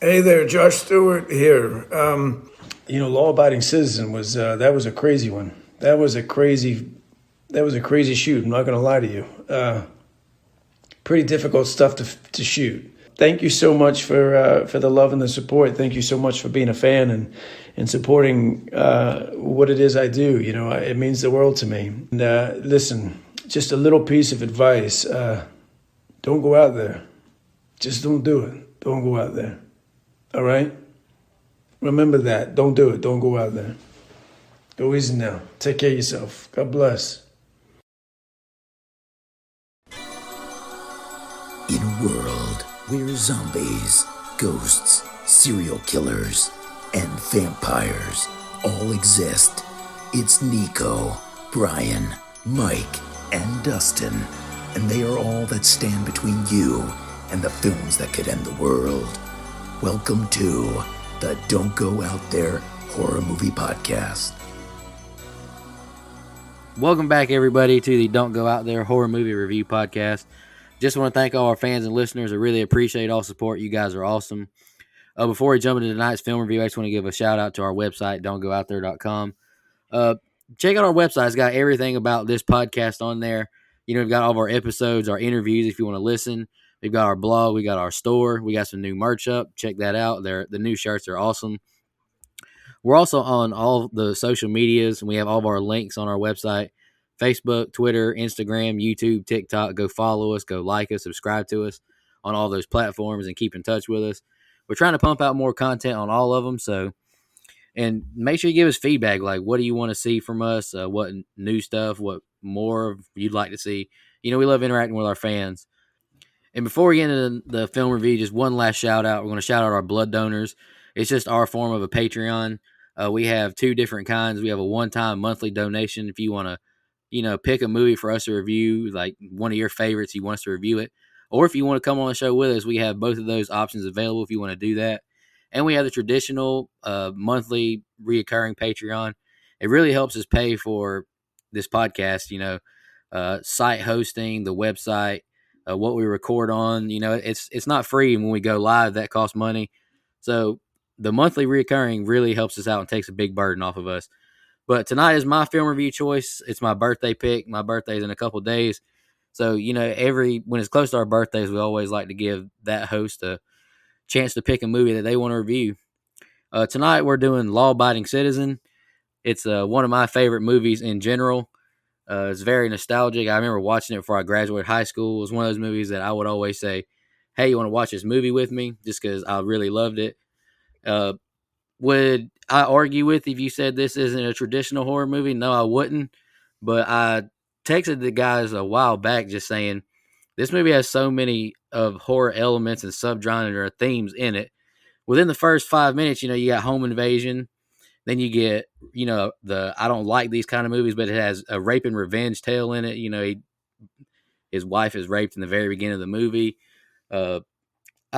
Hey there, Josh Stewart here. Law-abiding citizen was that was a crazy one. That was a crazy shoot. I'm not going to lie to you. Pretty difficult stuff to shoot. Thank you so much for the love and the support. Thank you so much for being a fan and supporting what it is I do. It means the world to me. And listen, just a little piece of advice: don't go out there. Just don't do it. Don't go out there. All right. Remember that. Don't do it. Don't go out there. Go easy now. Take care of yourself. God bless. In a world where zombies, ghosts, serial killers, and vampires all exist, it's Nicoh, Brian, Mike, and Dustin, and they are all that stand between you and the films that could end the world. Welcome to the Don't Go Out There Horror Movie Podcast. Welcome back, everybody, to the Don't Go Out There Horror Movie Review Podcast. Just want to thank all our fans and listeners. I really appreciate all support. You guys are awesome. Before we jump into tonight's film review, I just want to give a shout out to our website, don'tgoouthere.com. Check out our website. It's got everything about this podcast on there. We've got all of our episodes, our interviews if you want to listen. We've got our blog. We got our store. We got some new merch up. Check that out. The new shirts are awesome. We're also on all the social medias, and we have all of our links on our website: Facebook, Twitter, Instagram, YouTube, TikTok. Go follow us, go like us, subscribe to us on all those platforms, and keep in touch with us. We're trying to pump out more content on all of them, and make sure you give us feedback. Like, what do you want to see from us? What new stuff? What more you'd like to see? We love interacting with our fans. And before we get into the film review, just one last shout out. We're going to shout out our blood donors. It's just our form of a Patreon. We have two different kinds. We have a one-time monthly donation if you want to, pick a movie for us to review, like one of your favorites, you want us to review it. Or if you want to come on the show with us, we have both of those options available if you want to do that. And we have the traditional monthly reoccurring Patreon. It really helps us pay for this podcast, site hosting, the website, what we record on. It's not free. When we go live, that costs money. So the monthly reoccurring really helps us out and takes a big burden off of us. But tonight is my film review choice. It's my birthday pick. My birthday's in a couple days. So, when it's close to our birthdays, we always like to give that host a chance to pick a movie that they want to review. Tonight we're doing Law Abiding Citizen. It's one of my favorite movies in general. It's very nostalgic. I remember watching it before I graduated high school. It was one of those movies that I would always say, hey, you want to watch this movie with me? Just because I really loved it. Would I argue with if you said this isn't a traditional horror movie? No, I wouldn't. But I texted the guys a while back just saying, this movie has so many of horror elements and subgenre themes in it. Within the first 5 minutes, you got home invasion. Then you get, I don't like these kind of movies, but it has a rape and revenge tale in it. His wife is raped in the very beginning of the movie. I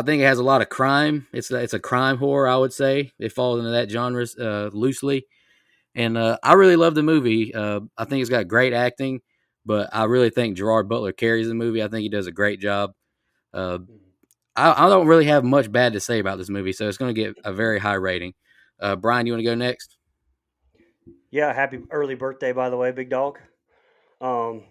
think it has a lot of crime. It's a crime horror, I would say. It falls into that genre loosely. And I really love the movie. I think it's got great acting, but I really think Gerard Butler carries the movie. I think he does a great job. I don't really have much bad to say about this movie, so it's going to get a very high rating. Brian, you want to go next? Yeah, happy early birthday, by the way, big dog. Um,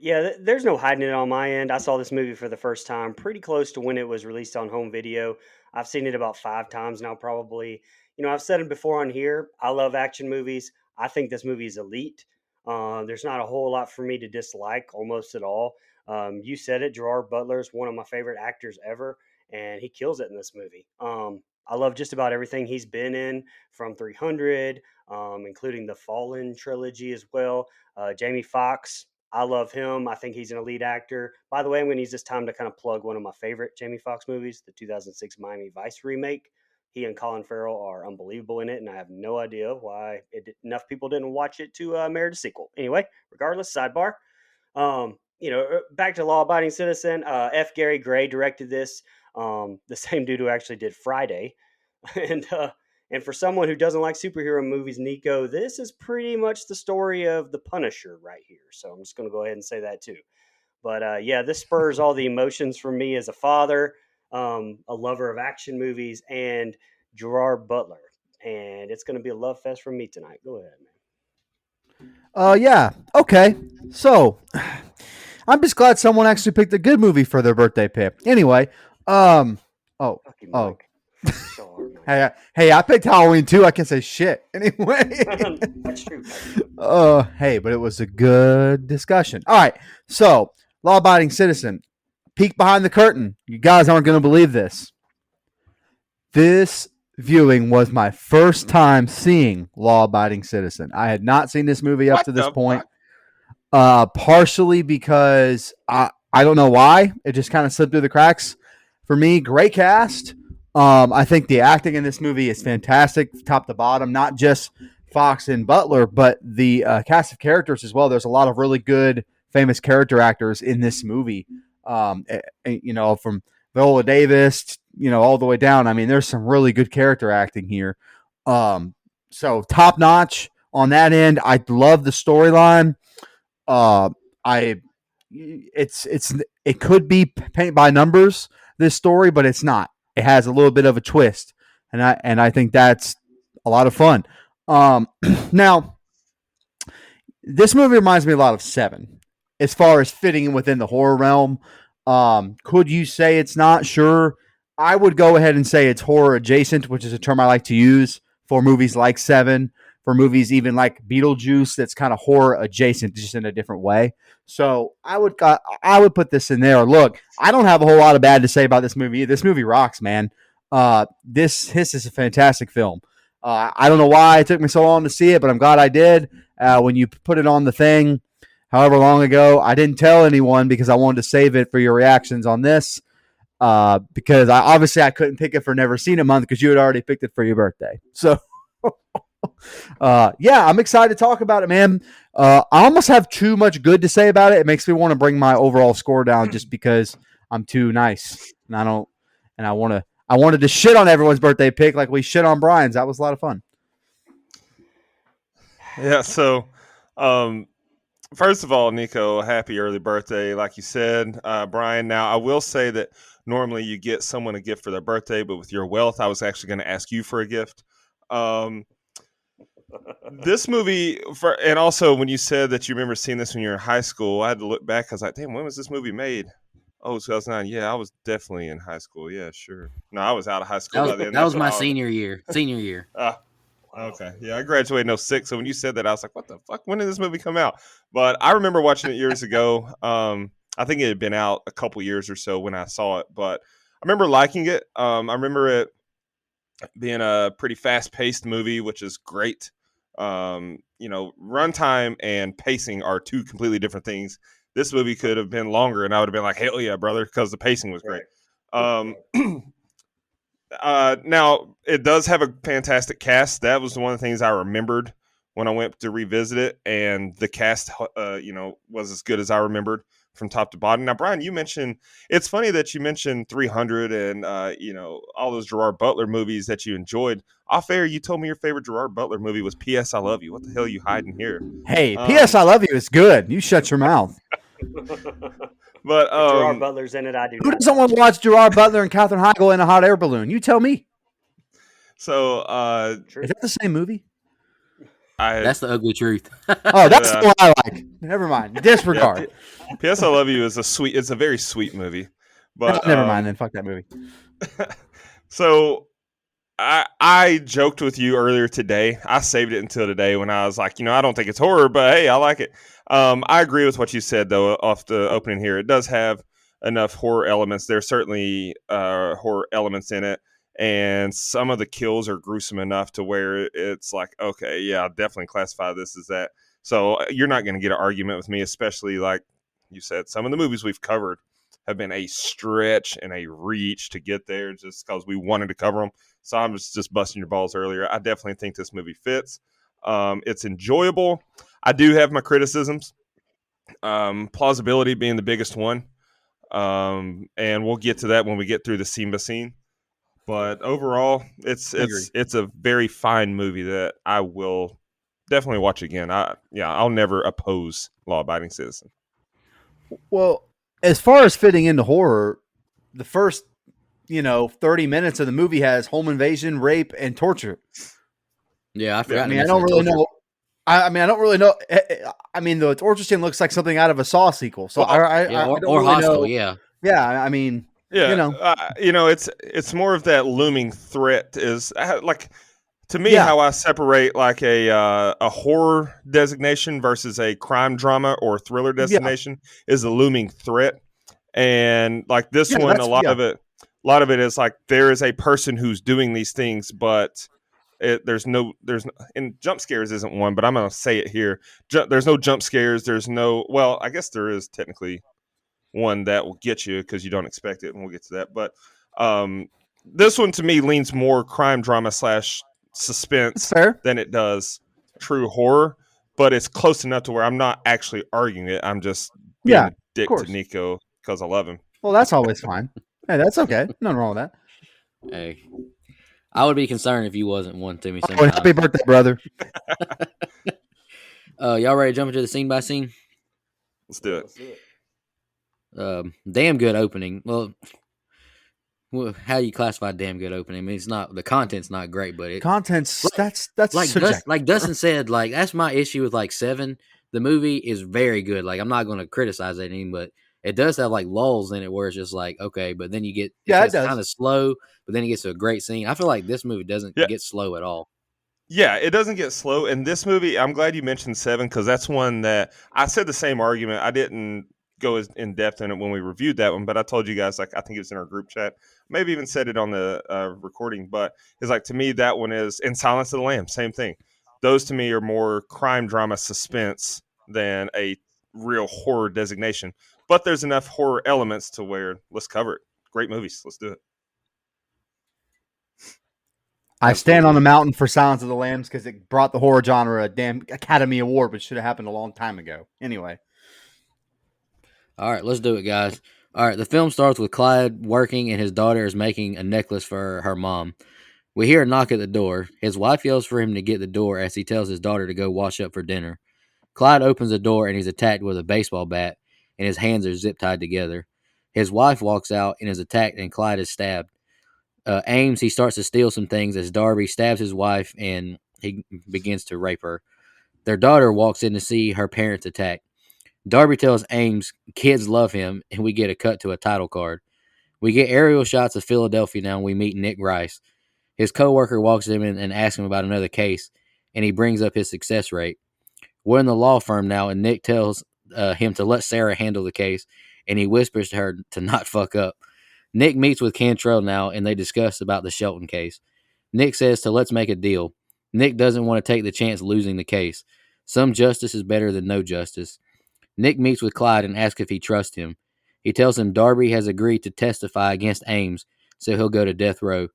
yeah, there's no hiding it on my end. I saw this movie for the first time pretty close to when it was released on home video. I've seen it about 5 times now, probably. I've said it before on here. I love action movies. I think this movie is elite. There's not a whole lot for me to dislike, almost at all. You said it. Gerard Butler is one of my favorite actors ever, and he kills it in this movie. I love just about everything he's been in, from 300, including the Fallen trilogy as well. Jamie Foxx, I love him. I think he's an elite actor. By the way, I'm going to use this time to kind of plug one of my favorite Jamie Foxx movies, the 2006 Miami Vice remake. He and Colin Farrell are unbelievable in it, and I have no idea why enough people didn't watch it to merit a sequel. Anyway, regardless, sidebar. Back to Law Abiding Citizen. F. Gary Gray directed this, the same dude who actually did Friday. And for someone who doesn't like superhero movies, Nicoh, this is pretty much the story of the Punisher right here. So I'm just going to go ahead and say that too. But yeah, this spurs all the emotions from me as a father. a lover of action movies, and Gerard Butler. And it's going to be a love fest from me tonight. Go ahead, man. Yeah. Okay. So I'm just glad someone actually picked a good movie for their birthday pick. Anyway, oh, Fuck you, oh. Mike. So hard, Mike. Hey, I picked Halloween too. I can say shit anyway. That's true. Hey, but it was a good discussion. All right. So, law-abiding citizen, peek behind the curtain. You guys aren't going to believe this. This viewing was my first time seeing Law-Abiding Citizen. I had not seen this movie up to this point. Partially because I don't know why. It just kind of slipped through the cracks. For me, great cast. I think the acting in this movie is fantastic, top to bottom. Not just Foxx and Butler, but the cast of characters as well. There's a lot of really good, famous character actors in this movie. From Viola Davis, all the way down. I mean, there's some really good character acting here. So top notch on that end. I love the storyline. It could be paint by numbers, this story, but it's not. It has a little bit of a twist, and I think that's a lot of fun. Now, this movie reminds me a lot of Seven, as far as fitting in within the horror realm. Could you say it's not? Sure. I would go ahead and say it's horror adjacent, which is a term I like to use for movies like Seven, for movies even like Beetlejuice, that's kind of horror adjacent, just in a different way. So I would put this in there. Look, I don't have a whole lot of bad to say about this movie. This movie rocks, man. This is a fantastic film. I don't know why it took me so long to see it, but I'm glad I did. When you put it on the thing, however long ago, I didn't tell anyone because I wanted to save it for your reactions on this. Because I couldn't pick it for Never Seen It Month because you had already picked it for your birthday. So, I'm excited to talk about it, man. I almost have too much good to say about it. It makes me want to bring my overall score down just because I'm too nice, and I wanted to shit on everyone's birthday pick like we shit on Brian's. That was a lot of fun. Yeah. So, first of all, Nicoh, happy early birthday, like you said, Brian. Now, I will say that normally you get someone a gift for their birthday, but with your wealth, I was actually going to ask you for a gift. This movie, and also when you said that you remember seeing this when you were in high school, I had to look back. I was like, damn, when was this movie made? Oh, 2009. Yeah, I was definitely in high school. Yeah, sure. No, I was out of high school by then. That was my senior year. Okay. Yeah, I graduated in 2006. So when you said that, I was like, what the fuck? When did this movie come out? But I remember watching it years ago. I think it had been out a couple years or so when I saw it. But I remember liking it. I remember it being a pretty fast-paced movie, which is great. Runtime and pacing are two completely different things. This movie could have been longer, and I would have been like, hell yeah, brother, because the pacing was great. Now, it does have a fantastic cast. That was one of the things I remembered when I went to revisit it, and the cast, was as good as I remembered from top to bottom. Now, Brian, you mentioned, it's funny that you mentioned 300 and, all those Gerard Butler movies that you enjoyed. Off air, you told me your favorite Gerard Butler movie was P.S. I Love You. What the hell are you hiding here? Hey, P.S. I Love You is good. You shut your mouth. But Gerard Butler's in it. I do. Who doesn't want to watch Gerard Butler and Katherine Heigl in a hot air balloon? You tell me. So, is that the same movie? That's the ugly truth. Oh, that's the one I like. Never mind. Disregard. Yeah, P.S. I Love You is it's a very sweet movie. But never mind then. Fuck that movie. So I joked with you earlier today. I saved it until today when I was like, I don't think it's horror, but hey, I like it. I agree with what you said though off the opening here. It does have enough horror elements. There's certainly horror elements in it. And some of the kills are gruesome enough to where it's like, okay, yeah, I'll definitely classify this as that. So you're not going to get an argument with me, especially like you said, some of the movies we've covered have been a stretch and a reach to get there just because we wanted to cover them. So I'm just busting your balls earlier. I definitely think this movie fits. It's enjoyable. I do have my criticisms. Plausibility being the biggest one. And we'll get to that when we get through the scene by scene. But overall, it's a very fine movie that I will definitely watch again. I'll never oppose Law Abiding Citizen. Well, as far as fitting into horror, the first 30 minutes of the movie has home invasion, rape, and torture. Yeah, I forgot. I mean, I don't really know. I don't really know. I mean, the torture scene looks like something out of a Saw sequel. So I don't or really Hostel. know. Yeah. Yeah, I mean, Yeah, it's more of that looming threat is like to me Yeah. how I separate like a horror designation versus a crime drama or thriller designation is a looming threat, and like this one, a lot of it is like there is a person who's doing these things, but there's no and jump scares isn't one, but I'm gonna say it here. There's no jump scares. There's no I guess there is technically one that will get you because you don't expect it, and we'll get to that. But this one to me leans more crime drama / suspense than it does true horror. But it's close enough to where I'm not actually arguing it. I'm just being a dick to Nicoh because I love him. Well, that's always fine. Hey, that's okay. Nothing wrong with that. Hey, I would be concerned if you wasn't one to me. Oh, happy birthday, brother. Y'all ready to jump into the scene by scene? Let's do it. Damn good opening. Well, how do you classify damn good opening? I mean, it's not the content's not great, but that's like Dustin said. Like that's my issue with like 7. The movie is very good. Like I'm not going to criticize anything, but it does have like lulls in it where it's just like okay, but then you get it's kind of slow, but then it gets to a great scene. I feel like this movie doesn't get slow at all. Yeah, it doesn't get slow. And this movie, I'm glad you mentioned 7 because that's one that I said the same argument. I didn't go as in depth in it when we reviewed that one, but I told you guys, like, I think it was in our group chat, maybe even said it on the recording, but it's like, to me, that one is in Silence of the Lambs, same thing. Those to me are more crime drama suspense than a real horror designation, but there's enough horror elements to where let's cover it. Great movies. Let's do it. I stand on the mountain for Silence of the Lambs because it brought the horror genre a damn Academy Award, which should have happened a long time ago. Anyway. All right, let's do it, guys. All right, the film starts with Clyde working and his daughter is making a necklace for her mom. We hear a knock at the door. His wife yells for him to get the door as he tells his daughter to go wash up for dinner. Clyde opens the door and he's attacked with a baseball bat and his hands are zip-tied together. His wife walks out and is attacked and Clyde is stabbed. Ames, he starts to steal some things as Darby stabs his wife and he begins to rape her. Their daughter walks in to see her parents attacked. Darby tells Ames kids love him, and we get a cut to a title card. We get aerial shots of Philadelphia now, and we meet Nick Rice. His coworker walks him in and asks him about another case, and he brings up his success rate. We're in the law firm now, and Nick tells him to let Sarah handle the case, and he whispers to her to not fuck up. Nick meets with Cantrell now, and they discuss about the Shelton case. Nick says to let's make a deal. Nick doesn't want to take the chance losing the case. Some justice is better than no justice. Nick meets with Clyde and asks if he trusts him. He tells him Darby has agreed to testify against Ames, so he'll go to death row.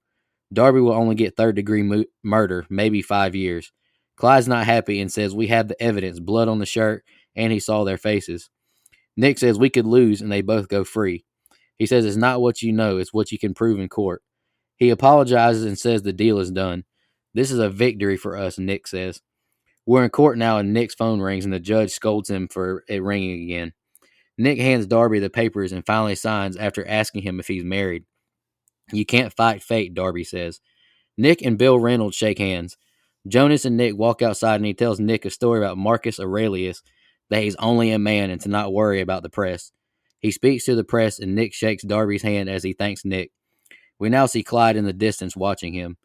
Darby will only get third-degree murder, maybe 5 years. Clyde's not happy and says we have the evidence, blood on the shirt, and he saw their faces. Nick says we could lose and they both go free. He says it's not what you know, it's what you can prove in court. He apologizes and says the deal is done. This is a victory for us, Nick says. We're in court now and Nick's phone rings and the judge scolds him for it ringing again. Nick hands Darby the papers and finally signs after asking him if he's married. You can't fight fate, Darby says. Nick and Bill Reynolds shake hands. Jonas and Nick walk outside and he tells Nick a story about Marcus Aurelius, that he's only a man and to not worry about the press. He speaks to the press and Nick shakes Darby's hand as he thanks Nick. We now see Clyde in the distance watching him.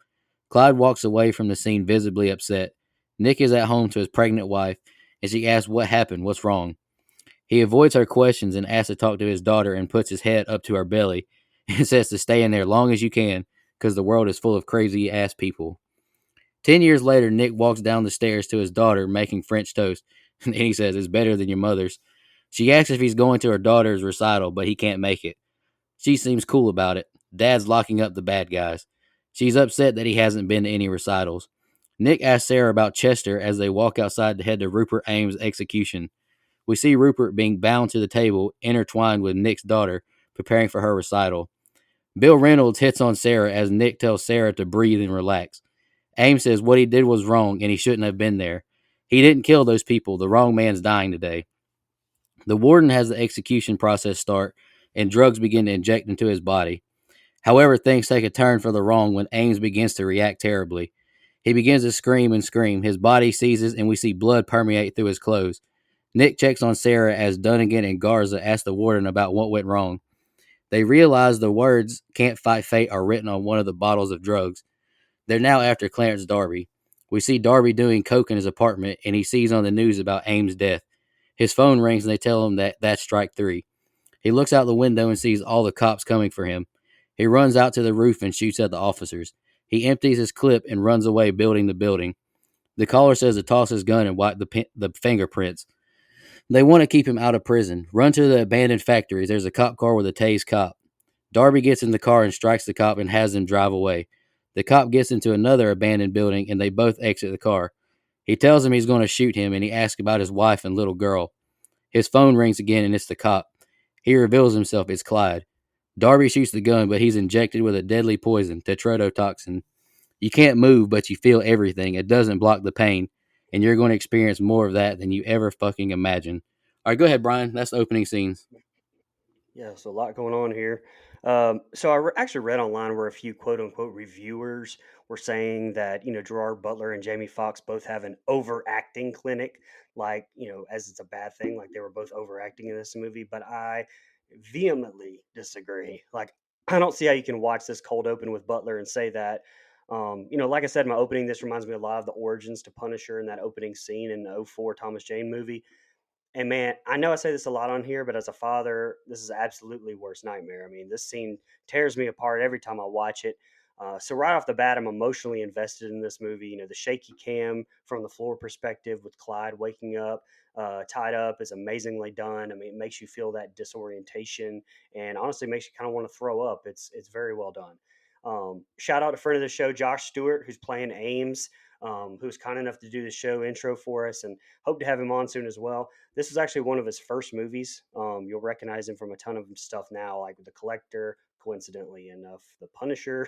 Clyde walks away from the scene visibly upset. Nick is at home to his pregnant wife and she asks what happened, what's wrong. He avoids her questions and asks to talk to his daughter and puts his head up to her belly and says to stay in there long as you can because the world is full of crazy ass people. 10 years later, Nick walks down the stairs to his daughter making French toast and he says it's better than your mother's. She asks if he's going to her daughter's recital, but he can't make it. She seems cool about it. Dad's locking up the bad guys. She's upset that he hasn't been to any recitals. Nick asks Sarah about Chester as they walk outside to head to Rupert Ames' execution. We see Rupert being bound to the table, intertwined with Nick's daughter, preparing for her recital. Bill Reynolds hits on Sarah as Nick tells Sarah to breathe and relax. Ames says what he did was wrong and he shouldn't have been there. He didn't kill those people. The wrong man's dying today. The warden has the execution process start, and drugs begin to inject into his body. However, things take a turn for the wrong when Ames begins to react terribly. He begins to scream and scream. His body seizes, and we see blood permeate through his clothes. Nick checks on Sarah as Dunnigan and Garza ask the warden about what went wrong. They realize the words "can't fight fate" are written on one of the bottles of drugs. They're now after Clarence Darby. We see Darby doing coke in his apartment, and he sees on the news about Ames' death. His phone rings, and they tell him that that's strike three. He looks out the window and sees all the cops coming for him. He runs out to the roof and shoots at the officers. He empties his clip and runs away, building the building. The caller says to toss his gun and wipe the fingerprints. They want to keep him out of prison. Run to the abandoned factories. There's a cop car with a tased cop. Darby gets in the car and strikes the cop and has him drive away. The cop gets into another abandoned building and they both exit the car. He tells him he's going to shoot him and he asks about his wife and little girl. His phone rings again and it's the cop. He reveals himself as Clyde. Darby shoots the gun, but he's injected with a deadly poison, tetrodotoxin. You can't move, but you feel everything. It doesn't block the pain, and you're going to experience more of that than you ever fucking imagine. All right, go ahead, Brian. That's the opening scenes. Yeah, so a lot going on here. So actually read online where a few quote unquote reviewers were saying that Gerard Butler and Jamie Foxx both have an overacting clinic, like as it's a bad thing, like they were both overacting in this movie. But I vehemently disagree. Like I don't see how you can watch this cold open with Butler and say that. Like I said in my opening, this reminds me a lot of the origins to Punisher in that opening scene in the '04 Thomas Jane movie. And man, I know I say this a lot on here, but as a father, this is absolutely worst nightmare. I mean, this scene tears me apart every time I watch it. So right off the bat, I'm emotionally invested in this movie. The shaky cam from the floor perspective with Clyde waking up, tied up, is amazingly done. I mean, it makes you feel that disorientation, and honestly, makes you kind of want to throw up. It's very well done. Shout out to friend of the show, Josh Stewart, who's playing Ames, who's kind enough to do the show intro for us, and hope to have him on soon as well. This was actually one of his first movies. You'll recognize him from a ton of stuff now, like The Collector, coincidentally enough, The Punisher,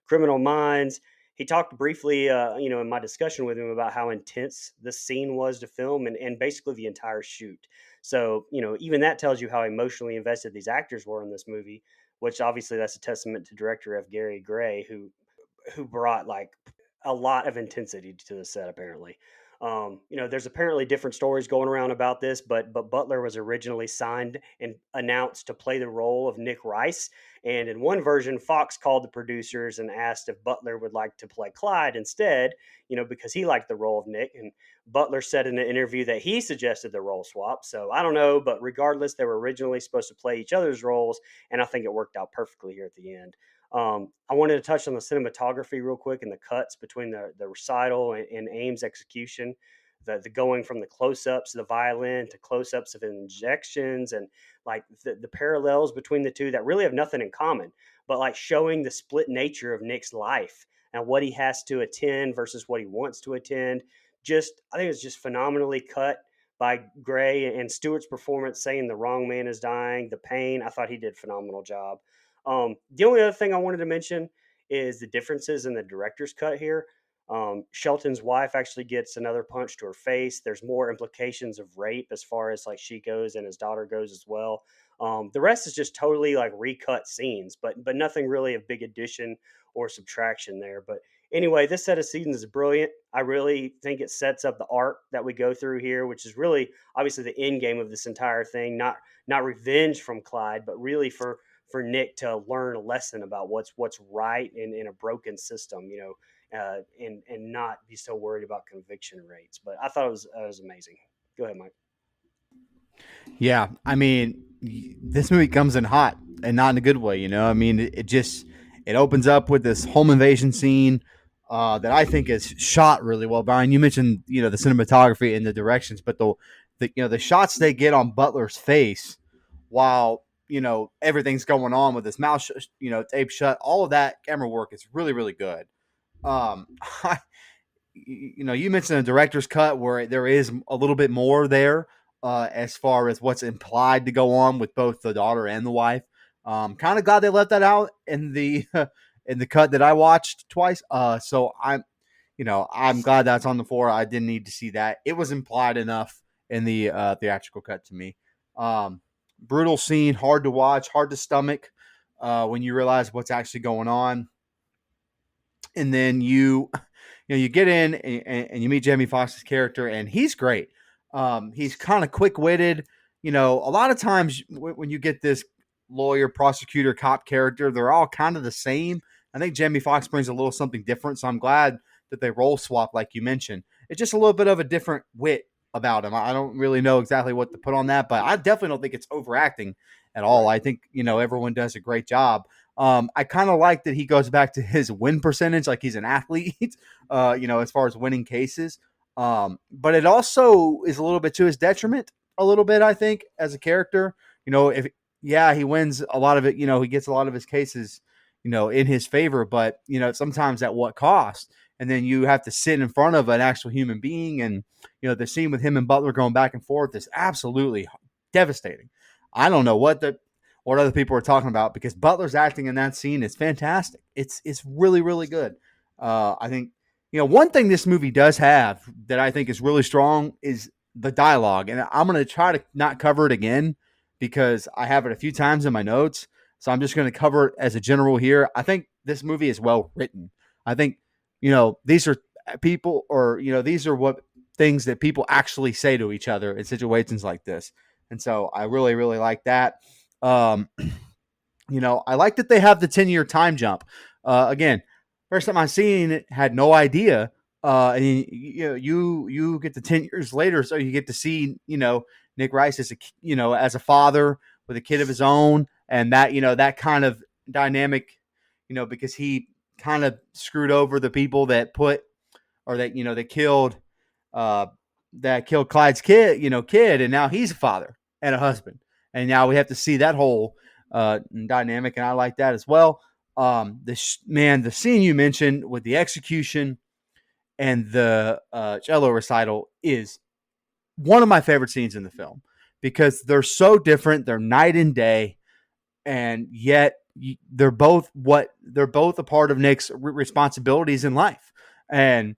Criminal Minds. He talked briefly, in my discussion with him about how intense this scene was to film and basically the entire shoot. So, even that tells you how emotionally invested these actors were in this movie, which obviously that's a testament to director F. Gary Gray, who brought like a lot of intensity to the set apparently. There's apparently different stories going around about this, but Butler was originally signed and announced to play the role of Nick Rice. And in one version, Fox called the producers and asked if Butler would like to play Clyde instead, because he liked the role of Nick. And Butler said in an interview that he suggested the role swap. So I don't know, but regardless, they were originally supposed to play each other's roles, and I think it worked out perfectly here at the end. I wanted to touch on the cinematography real quick and the cuts between the recital and Ames' execution, the going from the close-ups of the violin to close-ups of injections, and like the parallels between the two that really have nothing in common, but like showing the split nature of Nick's life and what he has to attend versus what he wants to attend. I think it's just phenomenally cut by Gray, and Stewart's performance saying the wrong man is dying, the pain. I thought he did a phenomenal job. The only other thing I wanted to mention is the differences in the director's cut here. Shelton's wife actually gets another punch to her face. There's more implications of rape as far as like she goes and his daughter goes as well. The rest is just totally like recut scenes, but nothing really of big addition or subtraction there. But anyway, this set of scenes is brilliant. I really think it sets up the arc that we go through here, which is really obviously the end game of this entire thing. Not revenge from Clyde, but really for Nick to learn a lesson about what's right in a broken system, and not be so worried about conviction rates. But I thought it was amazing. Go ahead, Mike. Yeah, I mean, this movie comes in hot and not in a good way. I mean, it opens up with this home invasion scene that I think is shot really well. Brian, you mentioned the cinematography and the directions, but the shots they get on Butler's face while everything's going on with his mouth taped shut, all of that camera work is really really good. Um, you mentioned a director's cut where there is a little bit more there as far as what's implied to go on with both the daughter and the wife. Kind of glad they left that out in the in the cut that I watched twice. So I'm glad that's on the floor. I didn't need to see that. It was implied enough in the theatrical cut to me. Brutal scene, hard to watch, hard to stomach. when you realize what's actually going on. And then you get in and you meet Jamie Foxx's character, and he's great. He's kind of quick witted. A lot of times when you get this lawyer, prosecutor, cop character, they're all kind of the same. I think Jamie Foxx brings a little something different, so I'm glad that they role swap, like you mentioned. It's just a little bit of a different wit about him. I don't really know exactly what to put on that, but I definitely don't think it's overacting at all. I think everyone does a great job. I kind of like that he goes back to his win percentage, like he's an athlete, as far as winning cases. But it also is a little bit to his detriment, a little bit, I think, as a character. If he wins a lot of it, he gets a lot of his cases, in his favor, but sometimes at what cost? And then you have to sit in front of an actual human being, and the scene with him and Butler going back and forth is absolutely devastating. I don't know what other people are talking about, because Butler's acting in that scene is fantastic. It's really, really good. I think, one thing this movie does have that I think is really strong is the dialogue. And I'm going to try to not cover it again because I have it a few times in my notes. So I'm just going to cover it as a general here. I think this movie is well written. I think, these are people, or, these are what things that people actually say to each other in situations like this. And so I really, really like that. I like that they have the 10-year time jump. Again, first time I seen it, had no idea. And you get the 10 years later, so you get to see Nick Rice as a father with a kid of his own, and that that kind of dynamic, because he kind of screwed over the people that that killed Clyde's kid, and now he's a father and a husband. And now we have to see that whole dynamic, and I like that as well. The scene you mentioned with the execution and the cello recital is one of my favorite scenes in the film, because they're so different. They're night and day, and yet they're both a part of Nick's responsibilities in life. And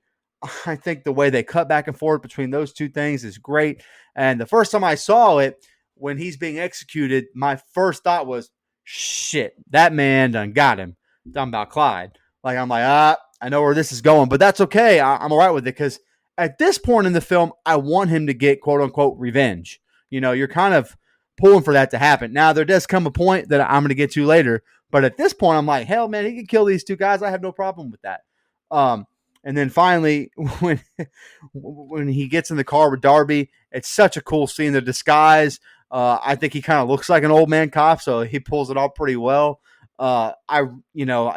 I think the way they cut back and forth between those two things is great. And the first time I saw it, when he's being executed, my first thought was, shit, that man done got him. I'm talking about Clyde. I'm like, I know where this is going, but that's okay. I'm all right with it, because at this point in the film, I want him to get quote unquote revenge. You're kind of pulling for that to happen. Now, there does come a point that I'm going to get to later, but at this point, I'm like, hell, man, he can kill these two guys. I have no problem with that. And then finally, when he gets in the car with Darby, it's such a cool scene. The disguise, I think he kind of looks like an old man cop, so he pulls it off pretty well.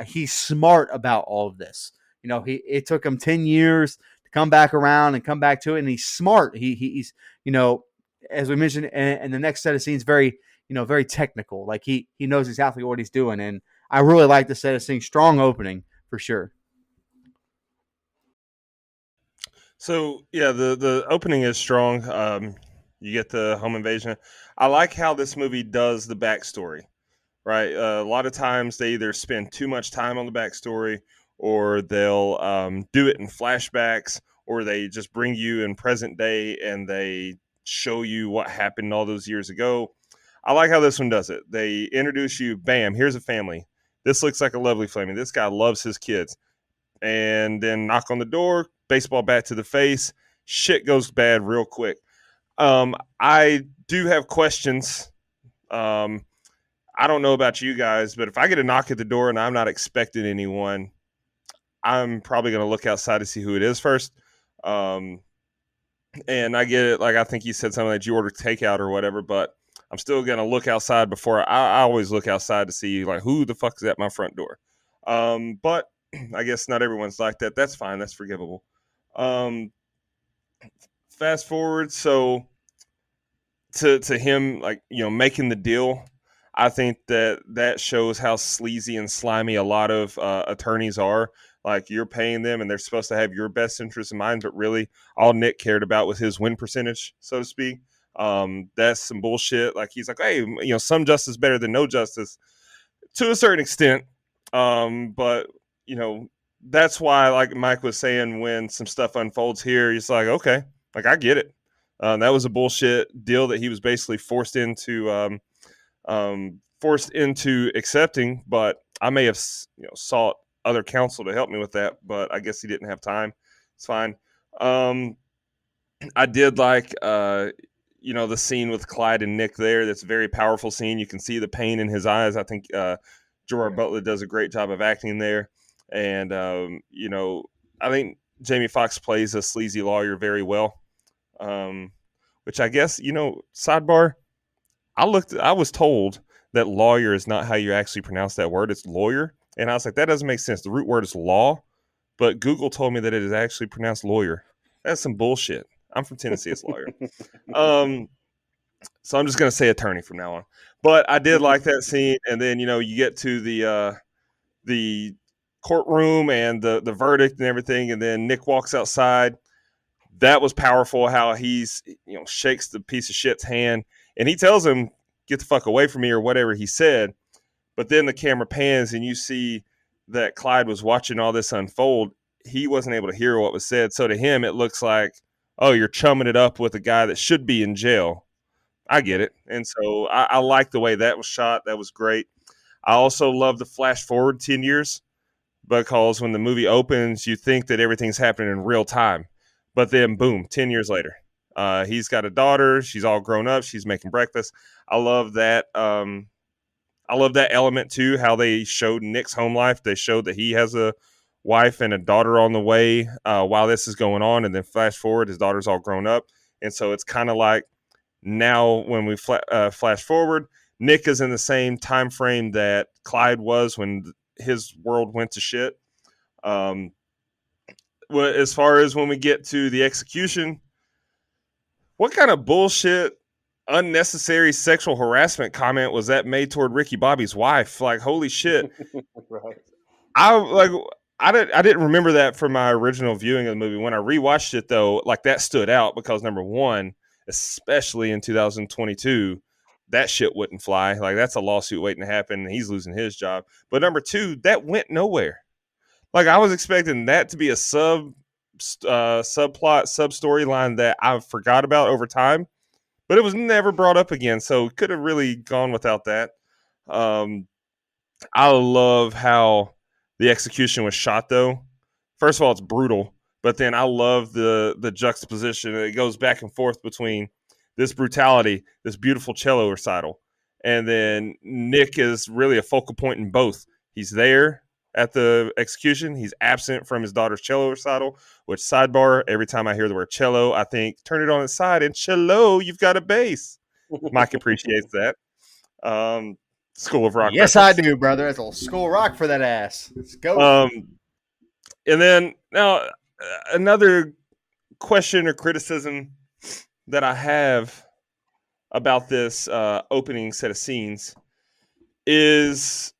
He's smart about all of this. It took him 10 years to come back around and come back to it, and he's smart. He's as we mentioned in the next set of scenes, very very technical. Like he knows exactly what he's doing, and I really like the set of scenes. Strong opening for sure. So yeah, the opening is strong. You get the home invasion. I like how this movie does the backstory, right? A lot of times they either spend too much time on the backstory, or they'll do it in flashbacks, or they just bring you in present day and they show you what happened all those years ago. I like how this one does it. They introduce you, bam, here's a family. This looks like a lovely family. This guy loves his kids. And then knock on the door, baseball bat to the face, shit goes bad real quick. I do have questions. I don't know about you guys, but if I get a knock at the door and I'm not expecting anyone, I'm probably going to look outside to see who it is first. And I get it. Like, I think you said something that you order takeout or whatever, but I'm still going to look outside before I always look outside to see like who the fuck is at my front door. But I guess not everyone's like that. That's fine. That's forgivable. Fast forward. So to him, like, making the deal, I think that shows how sleazy and slimy a lot of attorneys are. Like, you're paying them and they're supposed to have your best interest in mind, but really all Nick cared about was his win percentage, so to speak. That's some bullshit. Like, he's like, hey, some justice better than no justice to a certain extent. But that's why, like Mike was saying, when some stuff unfolds here, he's like, okay, like, I get it. That was a bullshit deal that he was basically forced into forced into accepting, but I may have sought other counsel to help me with that, but I guess he didn't have time. It's fine. I did like the scene with Clyde and Nick there. That's a very powerful scene. You can see the pain in his eyes. I think Gerard Butler does a great job of acting there. And, I think Jamie Foxx plays a sleazy lawyer very well, which I guess, sidebar, I was told that lawyer is not how you actually pronounce that word. It's lawyer. And I was like, that doesn't make sense. The root word is law, but Google told me that it is actually pronounced lawyer. That's some bullshit. I'm from Tennessee. It's lawyer. So I'm just going to say attorney from now on. But I did like that scene. And then, you get to the courtroom and the verdict and everything. And then Nick walks outside. That was powerful how he's, shakes the piece of shit's hand. And he tells him, get the fuck away from me or whatever he said. But then the camera pans and you see that Clyde was watching all this unfold. He wasn't able to hear what was said. So to him, it looks like, oh, you're chumming it up with a guy that should be in jail. I get it. And so I like the way that was shot. That was great. I also love the flash forward 10 years because when the movie opens, you think that everything's happening in real time. But then, boom, 10 years later. He's got a daughter. She's all grown up. She's making breakfast. I love that. I love that element, too, how they showed Nick's home life. They showed that he has a wife and a daughter on the way while this is going on. And then flash forward, his daughter's all grown up. And so it's kind of like now when we flash forward, Nick is in the same time frame that Clyde was when his world went to shit. As far as when we get to the execution, what kind of bullshit, unnecessary sexual harassment comment was that made toward Ricky Bobby's wife? Like, holy shit. Right. I didn't remember that from my original viewing of the movie. When I rewatched it, though, like that stood out because number one, especially in 2022, that shit wouldn't fly. Like that's a lawsuit waiting to happen. And he's losing his job. But number two, that went nowhere. Like I was expecting that to be a subplot, sub storyline that I forgot about over time, but it was never brought up again. So could have really gone without that. I love how the execution was shot, though. First of all, it's brutal, but then I love the juxtaposition. It goes back and forth between this brutality, this beautiful cello recital, and then Nick is really a focal point in both. He's there at the execution. He's absent from his daughter's cello recital, which sidebar, every time I hear the word cello, I think turn it on its side and cello, you've got a bass. Mike appreciates that. School of Rock. Yes, reference. I do, brother. That's a little School of Rock for that ass. Let's go. And then now another question or criticism that I have about this opening set of scenes is,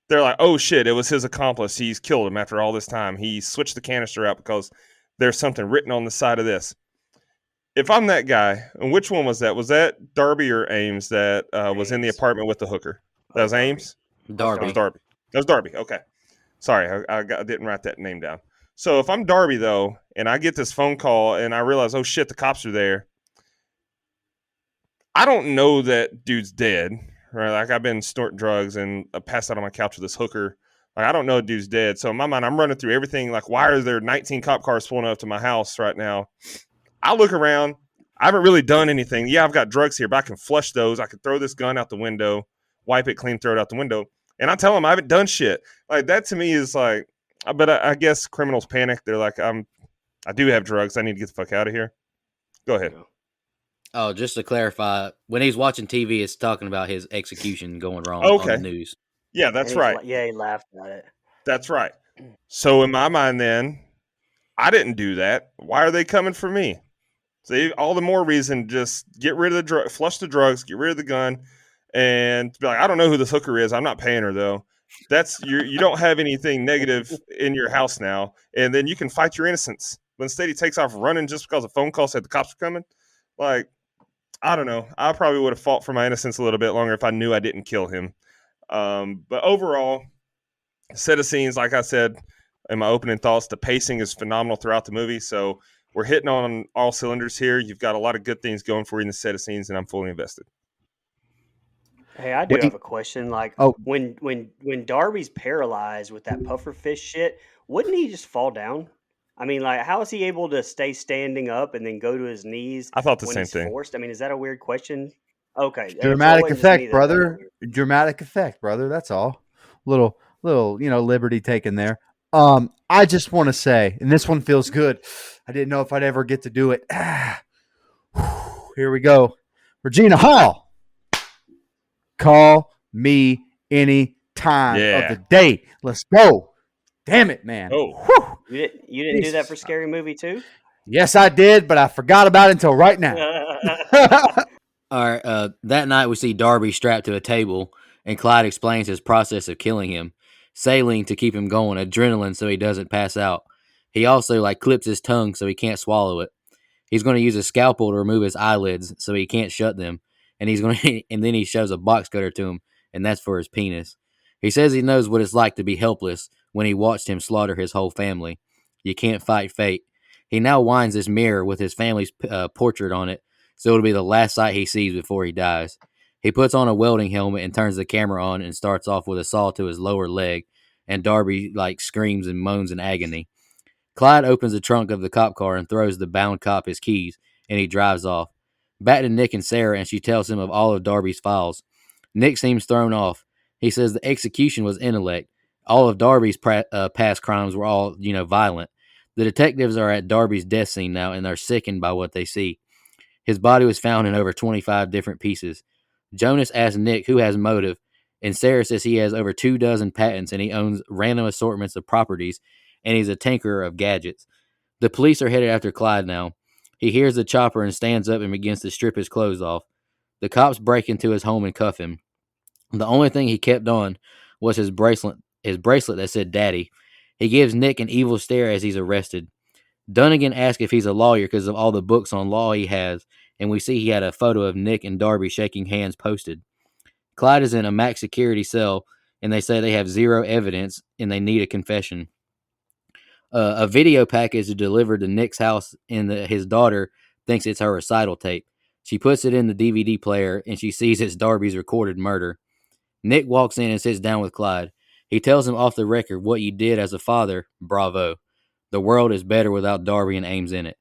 they're like, oh shit, it was his accomplice. He's killed him after all this time. He switched the canister out because there's something written on the side of this. If I'm that guy, and which one was that? Was that Darby or Ames that was in the apartment with the hooker? That was Ames? Darby. That was Darby. That was Darby. Okay. Sorry, I didn't write that name down. So if I'm Darby, though, and I get this phone call and I realize, oh shit, the cops are there. I don't know that dude's dead, right? Like I've been snorting drugs and I passed out on my couch with this hooker. Like I don't know dude's dead. So in my mind, I'm running through everything. Like, why are there 19 cop cars pulling up to my house right now? I look around. I haven't really done anything. Yeah, I've got drugs here, but I can flush those. I can throw this gun out the window, wipe it clean, throw it out the window. And I tell them I haven't done shit. Like that to me is like, but I guess criminals panic. They're like, I do have drugs. I need to get the fuck out of here. Go ahead. Oh, just to clarify, when he's watching TV, it's talking about his execution going wrong on the news. Yeah, that's right. He laughed at it. That's right. So in my mind then, I didn't do that. Why are they coming for me? See, all the more reason just get rid of the drug, flush the drugs, get rid of the gun, and be like, I don't know who this hooker is. I'm not paying her though. That's you don't have anything negative in your house now, and then you can fight your innocence. But instead he takes off running just because a phone call said the cops are coming. Like, I don't know. I probably would have fought for my innocence a little bit longer if I knew I didn't kill him. But overall, set of scenes, like I said in my opening thoughts, the pacing is phenomenal throughout the movie. So we're hitting on all cylinders here. You've got a lot of good things going for you in the set of scenes, and I'm fully invested. Hey, I do Wait, have a question. Like oh, when Darby's paralyzed with that pufferfish shit, wouldn't he just fall down? I mean, like, how is he able to stay standing up and then go to his knees I thought the when same he's thing. forced? I mean, is that a weird question? Okay, so it dramatic wasn't just me effect, that thought that brother. weird. Dramatic effect, brother. That's all. Little, liberty taken there. I just want to say, and this one feels good. I didn't know if I'd ever get to do it. Here we go. Regina Hall, call me any time of Yeah. the day. Let's go. Damn it, man. Oh, Whew. You didn't do that Jesus. for Scary Movie too? Yes, I did, but I forgot about it until right now. All right. That night we see Darby strapped to a table, and Clyde explains his process of killing him: saline to keep him going, adrenaline so he doesn't pass out. He also clips his tongue so he can't swallow it. He's going to use a scalpel to remove his eyelids so he can't shut them, and he's going to, and then he shoves a box cutter to him, and that's for his penis. He says he knows what it's like to be helpless when he watched him slaughter his whole family. You can't fight fate. He now winds this mirror with his family's portrait on it, so it'll be the last sight he sees before he dies. He puts on a welding helmet and turns the camera on and starts off with a saw to his lower leg, and Darby screams and moans in agony. Clyde opens the trunk of the cop car and throws the bound cop his keys, and he drives off. Back to Nick and Sarah, and she tells him of all of Darby's files. Nick seems thrown off. He says the execution was intellect. All of Darby's past crimes were all, violent. The detectives are at Darby's death scene now, and they're sickened by what they see. His body was found in over 25 different pieces. Jonas asks Nick who has motive, and Sarah says he has over 24 patents and he owns random assortments of properties, and he's a tinkerer of gadgets. The police are headed after Clyde now. He hears the chopper and stands up and begins to strip his clothes off. The cops break into his home and cuff him. The only thing he kept on was his bracelet that said Daddy. He gives Nick an evil stare as he's arrested. Dunnigan asks if he's a lawyer because of all the books on law he has, and we see he had a photo of Nick and Darby shaking hands posted. Clyde is in a max security cell, and they say they have zero evidence and they need a confession. A video package is delivered to Nick's house, and his daughter thinks it's her recital tape. She puts it in the DVD player, and she sees it's Darby's recorded murder. Nick walks in and sits down with Clyde. He tells him off the record what you did as a father. Bravo. The world is better without Darby and Ames in it.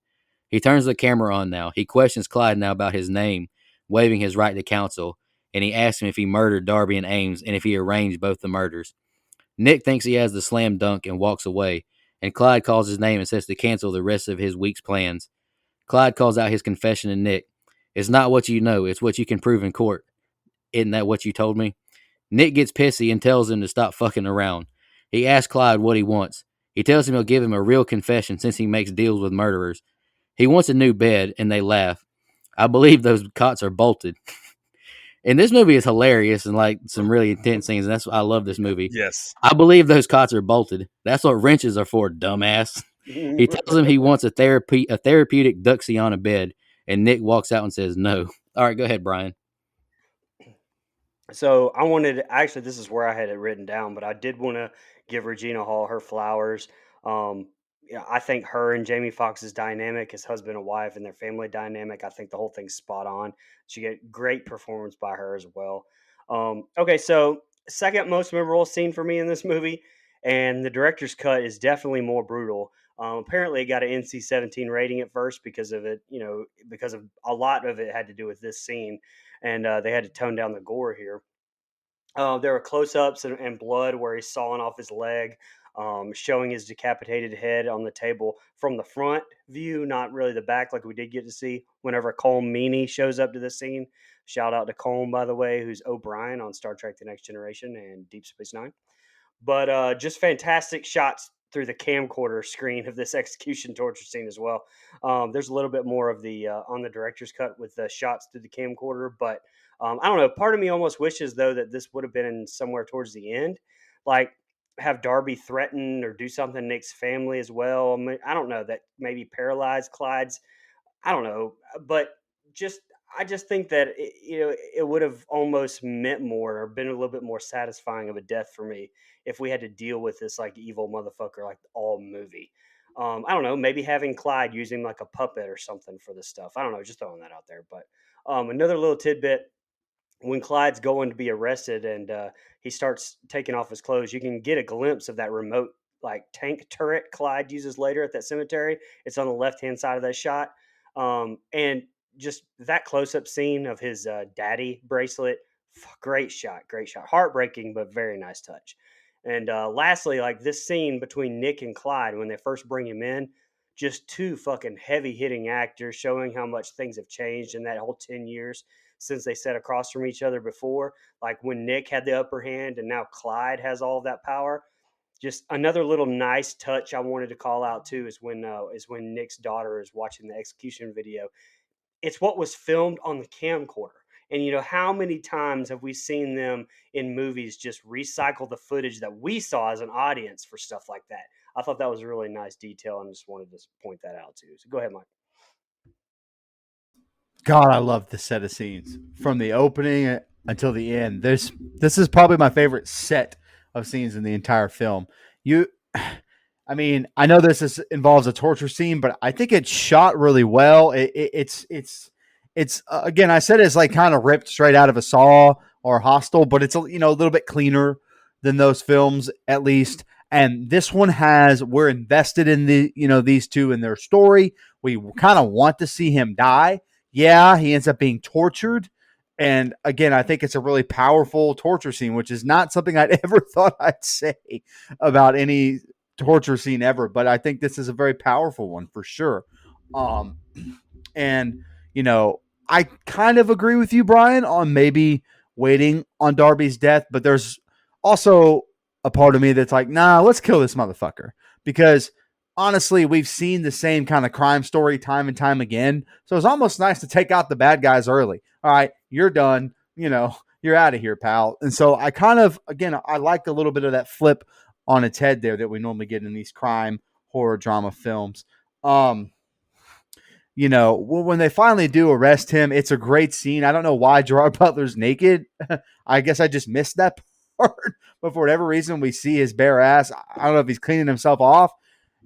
He turns the camera on now. He questions Clyde now about his name, waiving his right to counsel, and he asks him if he murdered Darby and Ames and if he arranged both the murders. Nick thinks he has the slam dunk and walks away, and Clyde calls his name and says to cancel the rest of his week's plans. Clyde calls out his confession to Nick. It's not what you know, it's what you can prove in court. Isn't that what you told me? Nick gets pissy and tells him to stop fucking around. He asks Clyde what he wants. He tells him he'll give him a real confession since he makes deals with murderers. He wants a new bed, and they laugh. I believe those cots are bolted. And this movie is hilarious and some really intense scenes. And that's why I love this movie. yes. I believe those cots are bolted. That's what wrenches are for, dumbass. He tells him he wants a therapeutic Duxie on a bed, and Nick walks out and says no. All right, go ahead, Brian. So I wanted actually this is where I had it written down, but I did want to give Regina Hall her flowers. Yeah, I think her and Jamie Foxx's dynamic, his husband and wife, and their family dynamic, I think the whole thing's spot on. She get great performance by her as well. Okay, so second most memorable scene for me in this movie, and the director's cut is definitely more brutal. Apparently, it got an NC-17 rating at first because of it, because of a lot of it had to do with this scene, and they had to tone down the gore here. There were close-ups and blood where he's sawing off his leg, showing his decapitated head on the table from the front view, not really the back, like we did get to see whenever Colm Meaney shows up to the scene. Shout out to Colm, by the way, who's O'Brien on Star Trek: The Next Generation and Deep Space Nine. But just fantastic shots through the camcorder screen of this execution torture scene as well. There's a little bit more of the on the director's cut with the shots through the camcorder, but I don't know. Part of me almost wishes though that this would have been somewhere towards the end, like have Darby threaten or do something to Nick's family as well. I mean, I don't know, that maybe paralyze Clyde's. I don't know, but just I just think that it would have almost meant more or been a little bit more satisfying of a death for me if we had to deal with this like evil motherfucker like all movie. I don't know, maybe having Clyde use him like a puppet or something for this stuff. I don't know, just throwing that out there. But another little tidbit when Clyde's going to be arrested and he starts taking off his clothes, you can get a glimpse of that remote like tank turret Clyde uses later at that cemetery. It's on the left hand side of that shot, and just that close up scene of his daddy bracelet. Great shot, great shot. Heartbreaking, but very nice touch. And lastly, like this scene between Nick and Clyde when they first bring him in, just two fucking heavy hitting actors showing how much things have changed in that whole 10 years since they sat across from each other before. Like when Nick had the upper hand and now Clyde has all of that power. Just another little nice touch I wanted to call out too is when Nick's daughter is watching the execution video. It's what was filmed on the camcorder. And how many times have we seen them in movies just recycle the footage that we saw as an audience for stuff like that? I thought that was a really nice detail and just wanted to point that out too. So go ahead, Mike. God, I love this set of scenes from the opening until the end. This is probably my favorite set of scenes in the entire film. I mean, I know involves a torture scene, but I think it's shot really well. It's again, I said it's like kind of ripped straight out of a Saw or Hostel, but it's a little bit cleaner than those films at least. And this one we're invested in these two and their story. We kind of want to see him die. Yeah, he ends up being tortured. And again, I think it's a really powerful torture scene, which is not something I'd ever thought I'd say about any torture scene ever. But I think this is a very powerful one for sure. And, I kind of agree with you, Brian, on maybe waiting on Darby's death. But there's also a part of me that's like, nah, let's kill this motherfucker. Because honestly, we've seen the same kind of crime story time and time again. So it's almost nice to take out the bad guys early. All right, you're done. You're out of here, pal. And so I kind of, again, I like a little bit of that flip on its head there that we normally get in these crime horror drama films. When they finally do arrest him, it's a great scene. I don't know why Gerard Butler's naked. I guess I just missed that part. But for whatever reason, we see his bare ass. I don't know if he's cleaning himself off.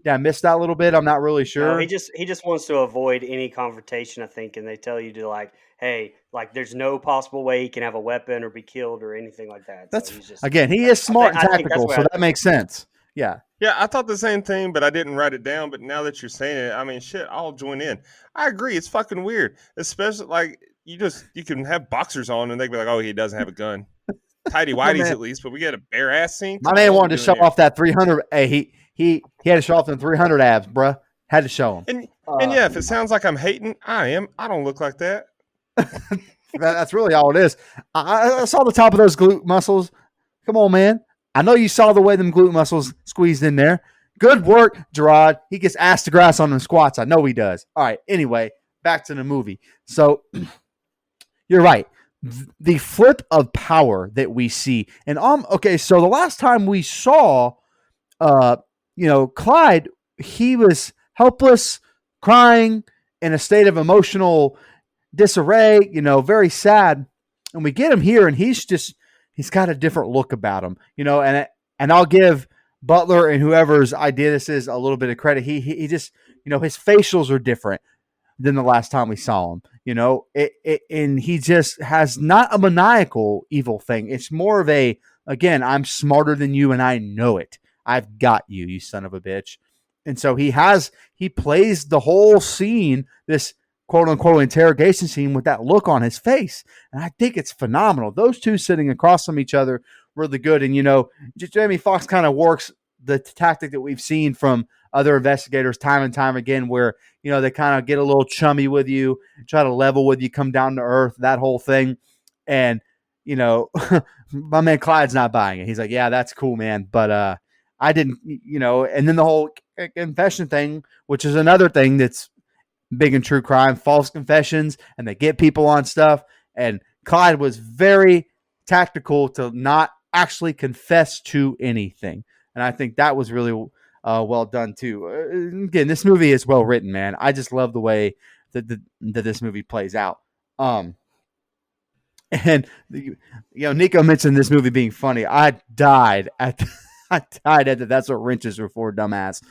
Did I miss that a little bit? I'm not really sure. No, he just wants to avoid any confrontation, I think, and they tell you to hey, there's no possible way he can have a weapon or be killed or anything like that. That's again, he is smart and tactical, so that makes sense. Yeah. Yeah, I thought the same thing, but I didn't write it down. But now that you're saying it, I mean, shit, I'll join in. I agree. It's fucking weird, especially you can have boxers on and they'd be like, oh, he doesn't have a gun. Tidy whities at least, but we got a bare ass scene. My man wanted to show off that 300. Hey, he had to show off them 300 abs, bruh. Had to show them. And yeah, if it sounds like I'm hating, I am. I don't look like that. That's really all it is. I saw the top of those glute muscles. Come on, man. I know you saw the way them glute muscles squeezed in there. Good work, Gerard. He gets ass to grass on them squats. I know he does. All right. Anyway, back to the movie. So you're right. The flip of power that we see. And okay, so the last time we saw Clyde, he was helpless, crying, in a state of emotional disarray, very sad. And we get him here, and he's got a different look about him, and I'll give Butler and whoever's idea this is a little bit of credit. He just, his facials are different than the last time we saw him, and he just has not a maniacal evil thing. It's more of again, I'm smarter than you and I know it. I've got you, you son of a bitch. And so he plays the whole scene, this quote unquote interrogation scene, with that look on his face. And I think it's phenomenal. Those two sitting across from each other, really good. And, Jamie Foxx kind of works the tactic that we've seen from other investigators time and time again, where, they kind of get a little chummy with you, try to level with you, come down to earth, that whole thing. And, my man Clyde's not buying it. He's like, yeah, that's cool, man. But I didn't, and then the whole confession thing, which is another thing that's big in true crime, false confessions, and they get people on stuff. And Clyde was very tactical to not actually confess to anything. And I think that was really well done too. Again, this movie is well written, man. I just love the way that this movie plays out. And Nicoh mentioned this movie being funny. I died at that. That's what wrenches are for, dumbass.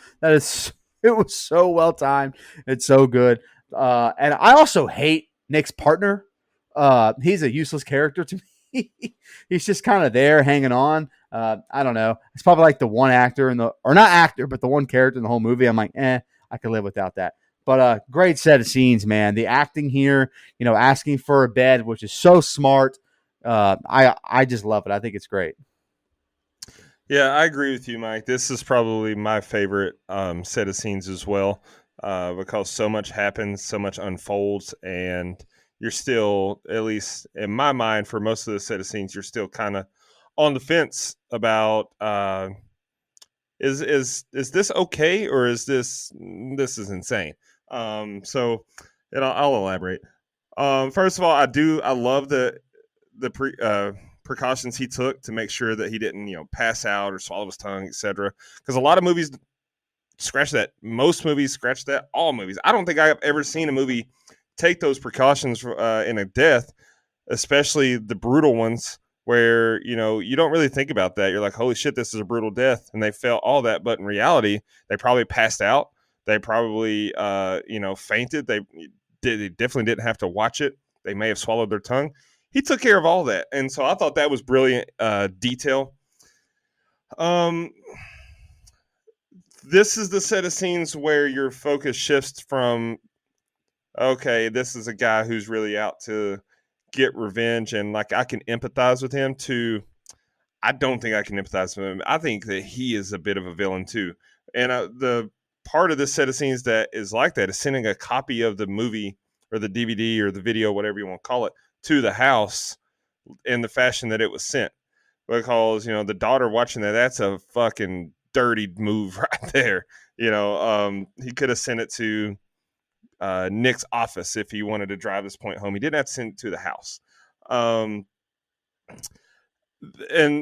It was so well timed. It's so good. And I also hate Nick's partner. He's a useless character to me. He's just kind of there hanging on. I don't know. It's probably like the one actor or not actor, but the one character in the whole movie. I'm like, I could live without that. But great set of scenes, man. The acting here, asking for a bed, which is so smart. I just love it. I think it's great. Yeah, I agree with you, Mike. This is probably my favorite set of scenes as well, because so much happens, so much unfolds, and you're still, at least in my mind, for most of the set of scenes, you're still kind of on the fence about is this okay, or is this is insane? So, and I'll elaborate. First of all, I love the precautions he took to make sure that he didn't, pass out or swallow his tongue, etc. Because a lot of movies scratch that. Most movies scratch that. All movies. I don't think I've ever seen a movie take those precautions in a death, especially the brutal ones where, you don't really think about that. You're like, holy shit, this is a brutal death. And they felt all that. But in reality, they probably passed out. They probably, fainted. They definitely didn't have to watch it. They may have swallowed their tongue. He took care of all that. And so I thought that was brilliant detail. This is the set of scenes where your focus shifts from, okay, this is a guy who's really out to get revenge and like I can empathize with him, to I don't think I can empathize with him. I think that he is a bit of a villain too. And the part of this set of scenes that is like that is sending a copy of the movie or the DVD or the video, whatever you want to call it, to the house in the fashion that it was sent. Because, the daughter watching that's a fucking dirty move right there. He could have sent it to Nick's office if he wanted to drive this point home. He didn't have to send it to the house. And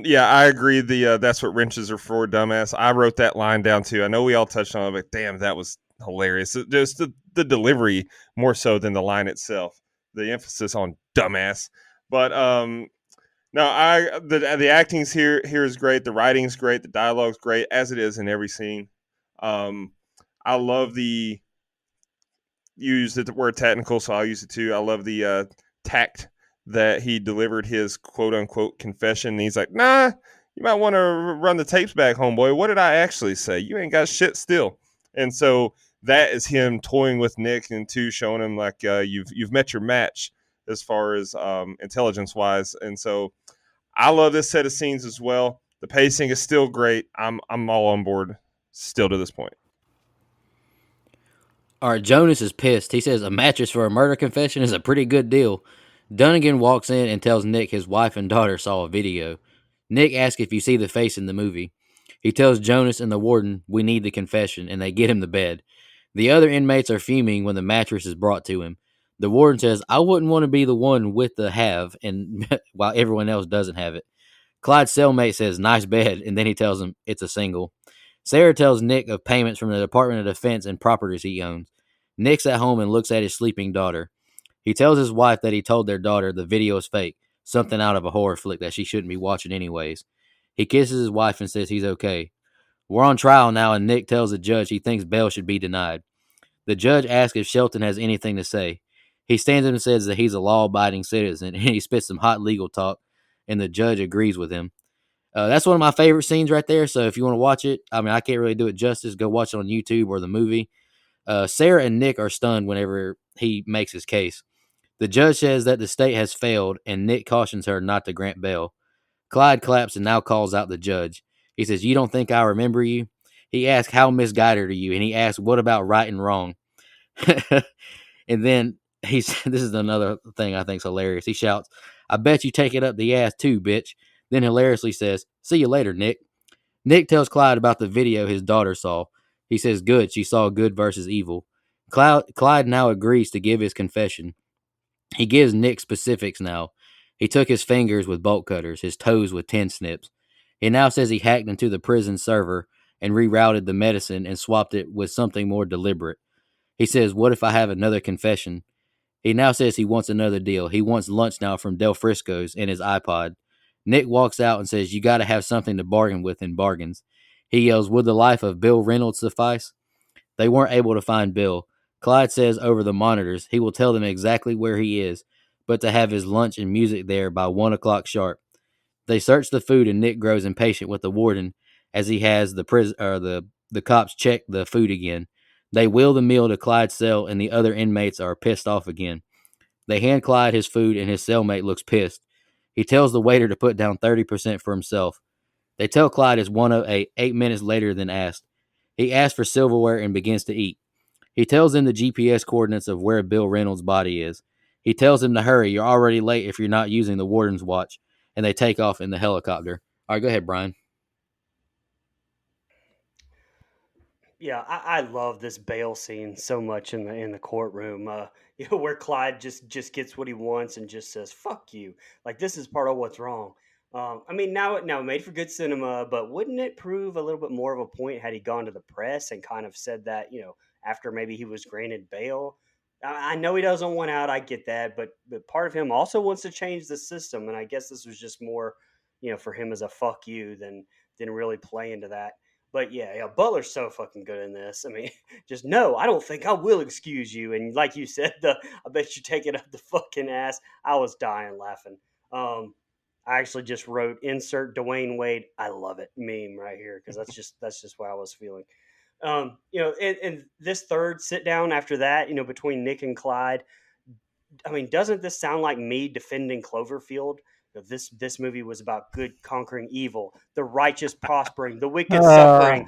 yeah, I agree. That's what wrenches are for, dumbass. I wrote that line down too. I know we all touched on it, but damn, that was hilarious. Just the delivery more so than the line itself. The emphasis on dumbass. But no, the acting's here is great. The writing's great. The dialogue's great, as it is in every scene. I love you used the word technical, so I'll use it too. I love the tact that he delivered his quote unquote confession. And he's like, nah, you might want to run the tapes back, homeboy. What did I actually say? You ain't got shit still. And so that is him toying with Nick and two showing him like you've met your match as far as intelligence wise. And so I love this set of scenes as well. The pacing is still great. I'm all on board still to this point. All right, Jonas is pissed. He says a mattress for a murder confession is a pretty good deal. Dunnigan walks in and tells Nick his wife and daughter saw a video. Nick asks if you see the face in the movie. He tells Jonas and the warden, we need the confession, and they get him the bed. The other inmates are fuming when the mattress is brought to him. The warden says, I wouldn't want to be the one with the have, and while everyone else doesn't have it. Clyde's cellmate says, nice bed, and then he tells him it's a single. Sarah tells Nick of payments from the Department of Defense and properties he owns. Nick's at home and looks at his sleeping daughter. He tells his wife that he told their daughter the video is fake, something out of a horror flick that she shouldn't be watching anyways. He kisses his wife and says he's okay. We're on trial now, and Nick tells the judge he thinks bail should be denied. The judge asks if Shelton has anything to say. He stands up and says that he's a law-abiding citizen, and he spits some hot legal talk, and the judge agrees with him. That's one of my favorite scenes right there, so if you want to watch it, I mean, I can't really do it justice. Go watch it on YouTube or the movie. Sarah and Nick are stunned whenever he makes his case. The judge says that the state has failed, and Nick cautions her not to grant bail. Clyde claps and now calls out the judge. He says, you don't think I remember you? He asks, how misguided are you? And he asks, what about right and wrong? And then this is another thing I think is hilarious. He shouts, I bet you take it up the ass too, bitch. Then hilariously says, see you later, Nick. Nick tells Clyde about the video his daughter saw. He says, good, she saw good versus evil. Clyde now agrees to give his confession. He gives Nick specifics now. He took his fingers with bolt cutters, his toes with 10 snips. He now says he hacked into the prison server and rerouted the medicine and swapped it with something more deliberate. He says, what if I have another confession? He now says he wants another deal. He wants lunch now from Del Frisco's and his iPod. Nick walks out and says, you got to have something to bargain with in bargains. He yells, would the life of Bill Reynolds suffice? They weren't able to find Bill. Clyde says over the monitors he will tell them exactly where he is, but to have his lunch and music there by 1 o'clock sharp. They search the food, and Nick grows impatient with the warden as he has the cops check the food again. They wheel the meal to Clyde's cell, and the other inmates are pissed off again. They hand Clyde his food, and his cellmate looks pissed. He tells the waiter to put down 30% for himself. They tell Clyde it's 1:08, 8 minutes later than asked. He asks for silverware and begins to eat. He tells them the GPS coordinates of where Bill Reynolds' body is. He tells him to hurry. You're already late if you're not using the warden's watch. And they take off in the helicopter. All right, go ahead, Brian. Yeah, I love this bail scene so much in the courtroom. Where Clyde just gets what he wants and just says "fuck you." Like, this is part of what's wrong. I mean, now it made for good cinema, but wouldn't it prove a little bit more of a point had he gone to the press and kind of said that, after maybe he was granted bail? I know he doesn't want out. I get that, but part of him also wants to change the system, and I guess this was just more, for him as a "fuck you" than really play into that. But yeah, Butler's so fucking good in this. I mean, just no, I don't think I will excuse you. And like you said, I bet you take it up the fucking ass. I was dying laughing. I actually just wrote insert Dwayne Wade. I love it meme right here because that's just what I was feeling. And this third sit down after that, between Nick and Clyde. I mean, doesn't this sound like me defending Cloverfield? This movie was about good conquering evil, the righteous prospering, the wicked suffering.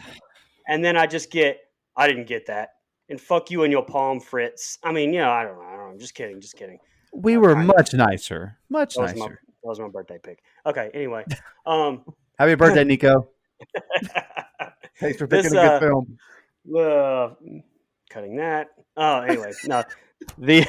And then I didn't get that. And fuck you and your palm Fritz. I mean, I don't know. I'm just kidding. We were much nicer. Much nicer. That was my birthday pick. Okay, anyway. Happy birthday, Nicoh. Thanks for picking a good film. Cutting that. Oh, anyway, no. The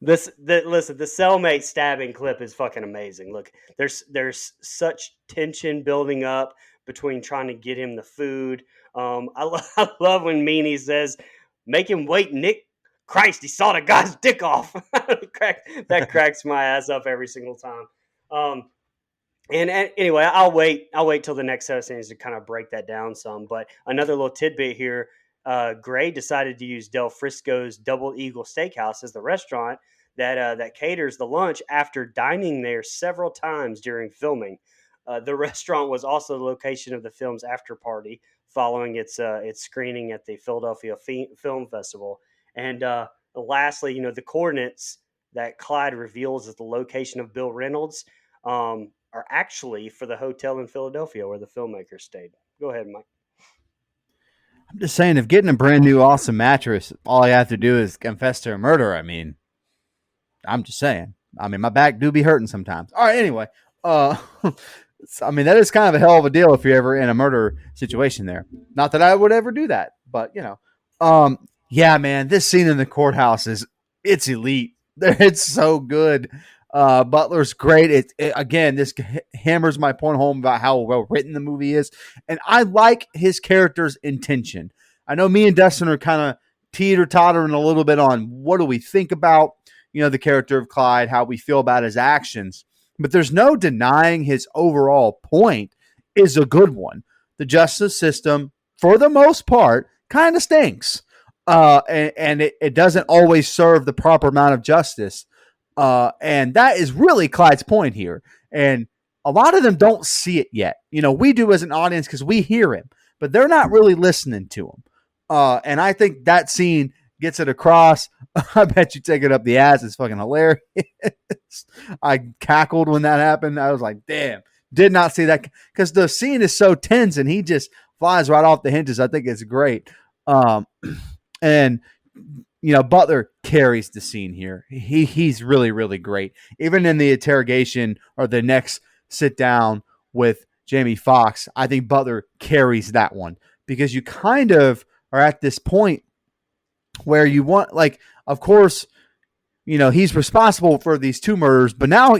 cellmate stabbing clip is fucking amazing. Look, there's such tension building up between trying to get him the food. I love when Meanie says, "Make him wait, Nick." Christ, he saw the guy's dick off. That cracks my ass up every single time. And anyway, I'll wait till the next set of scenes to kind of break that down some. But another little tidbit here. Gray decided to use Del Frisco's Double Eagle Steakhouse as the restaurant that caters the lunch after dining there several times during filming. The restaurant was also the location of the film's after party following its screening at the Philadelphia Film Festival. And lastly, the coordinates that Clyde reveals as the location of Bill Reynolds are actually for the hotel in Philadelphia where the filmmaker stayed. Go ahead, Mike. I'm just saying, if getting a brand new awesome mattress, all I have to do is confess to a murder, I mean, I'm just saying. I mean, my back do be hurting sometimes. All right, anyway. I mean, that is kind of a hell of a deal if you're ever in a murder situation there. Not that I would ever do that, but, yeah, man, this scene in the courthouse it's elite. It's so good. Butler's great. Again, this hammers my point home about how well written the movie is. And I like his character's intention. I know me and Dustin are kind of teeter-tottering a little bit on what do we think about, the character of Clyde, how we feel about his actions. But there's no denying his overall point is a good one. The justice system, for the most part, kind of stinks. And it doesn't always serve the proper amount of justice. And that is really Clyde's point here. And a lot of them don't see it yet. We do as an audience because we hear him, but they're not really listening to him. And I think that scene gets it across. I bet you take it up the ass. It's fucking hilarious. I cackled when that happened. I was like, damn, did not see that because the scene is so tense and he just flies right off the hinges. I think it's great. And Butler carries the scene here. He's really, really great. Even in the interrogation or the next sit down with Jamie Foxx, I think Butler carries that one because you kind of are at this point where you want, like, of course, he's responsible for these two murders, but now,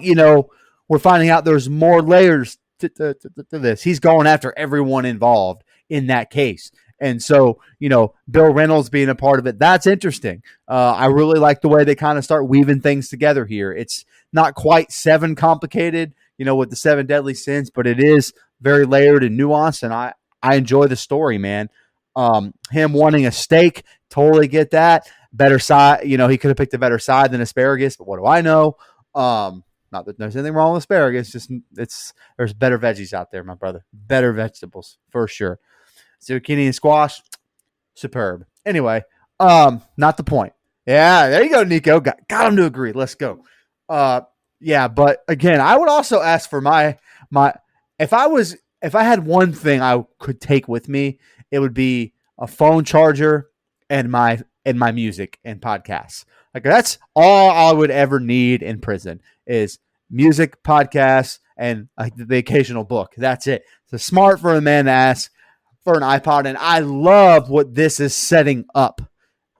we're finding out there's more layers to this. He's going after everyone involved in that case. And so, Bill Reynolds being a part of it, that's interesting. I really like the way they kind of start weaving things together here. It's not quite seven complicated, with the 7 deadly sins, but it is very layered and nuanced. And I enjoy the story, man. Him wanting a steak, totally get that. Better side, he could have picked a better side than asparagus, but what do I know? Not that there's anything wrong with asparagus. Just there's better veggies out there, my brother. Better vegetables for sure. Zucchini and squash, superb. Anyway, not the point. Yeah, there you go, Nicoh. Got him to agree. Let's go. Yeah, but again, I would also ask for my if I had one thing I could take with me, it would be a phone charger and my music and podcasts. Like that's all I would ever need in prison is music, podcasts, and like the occasional book. That's it. So smart for a man to ask for an iPod, and I love what this is setting up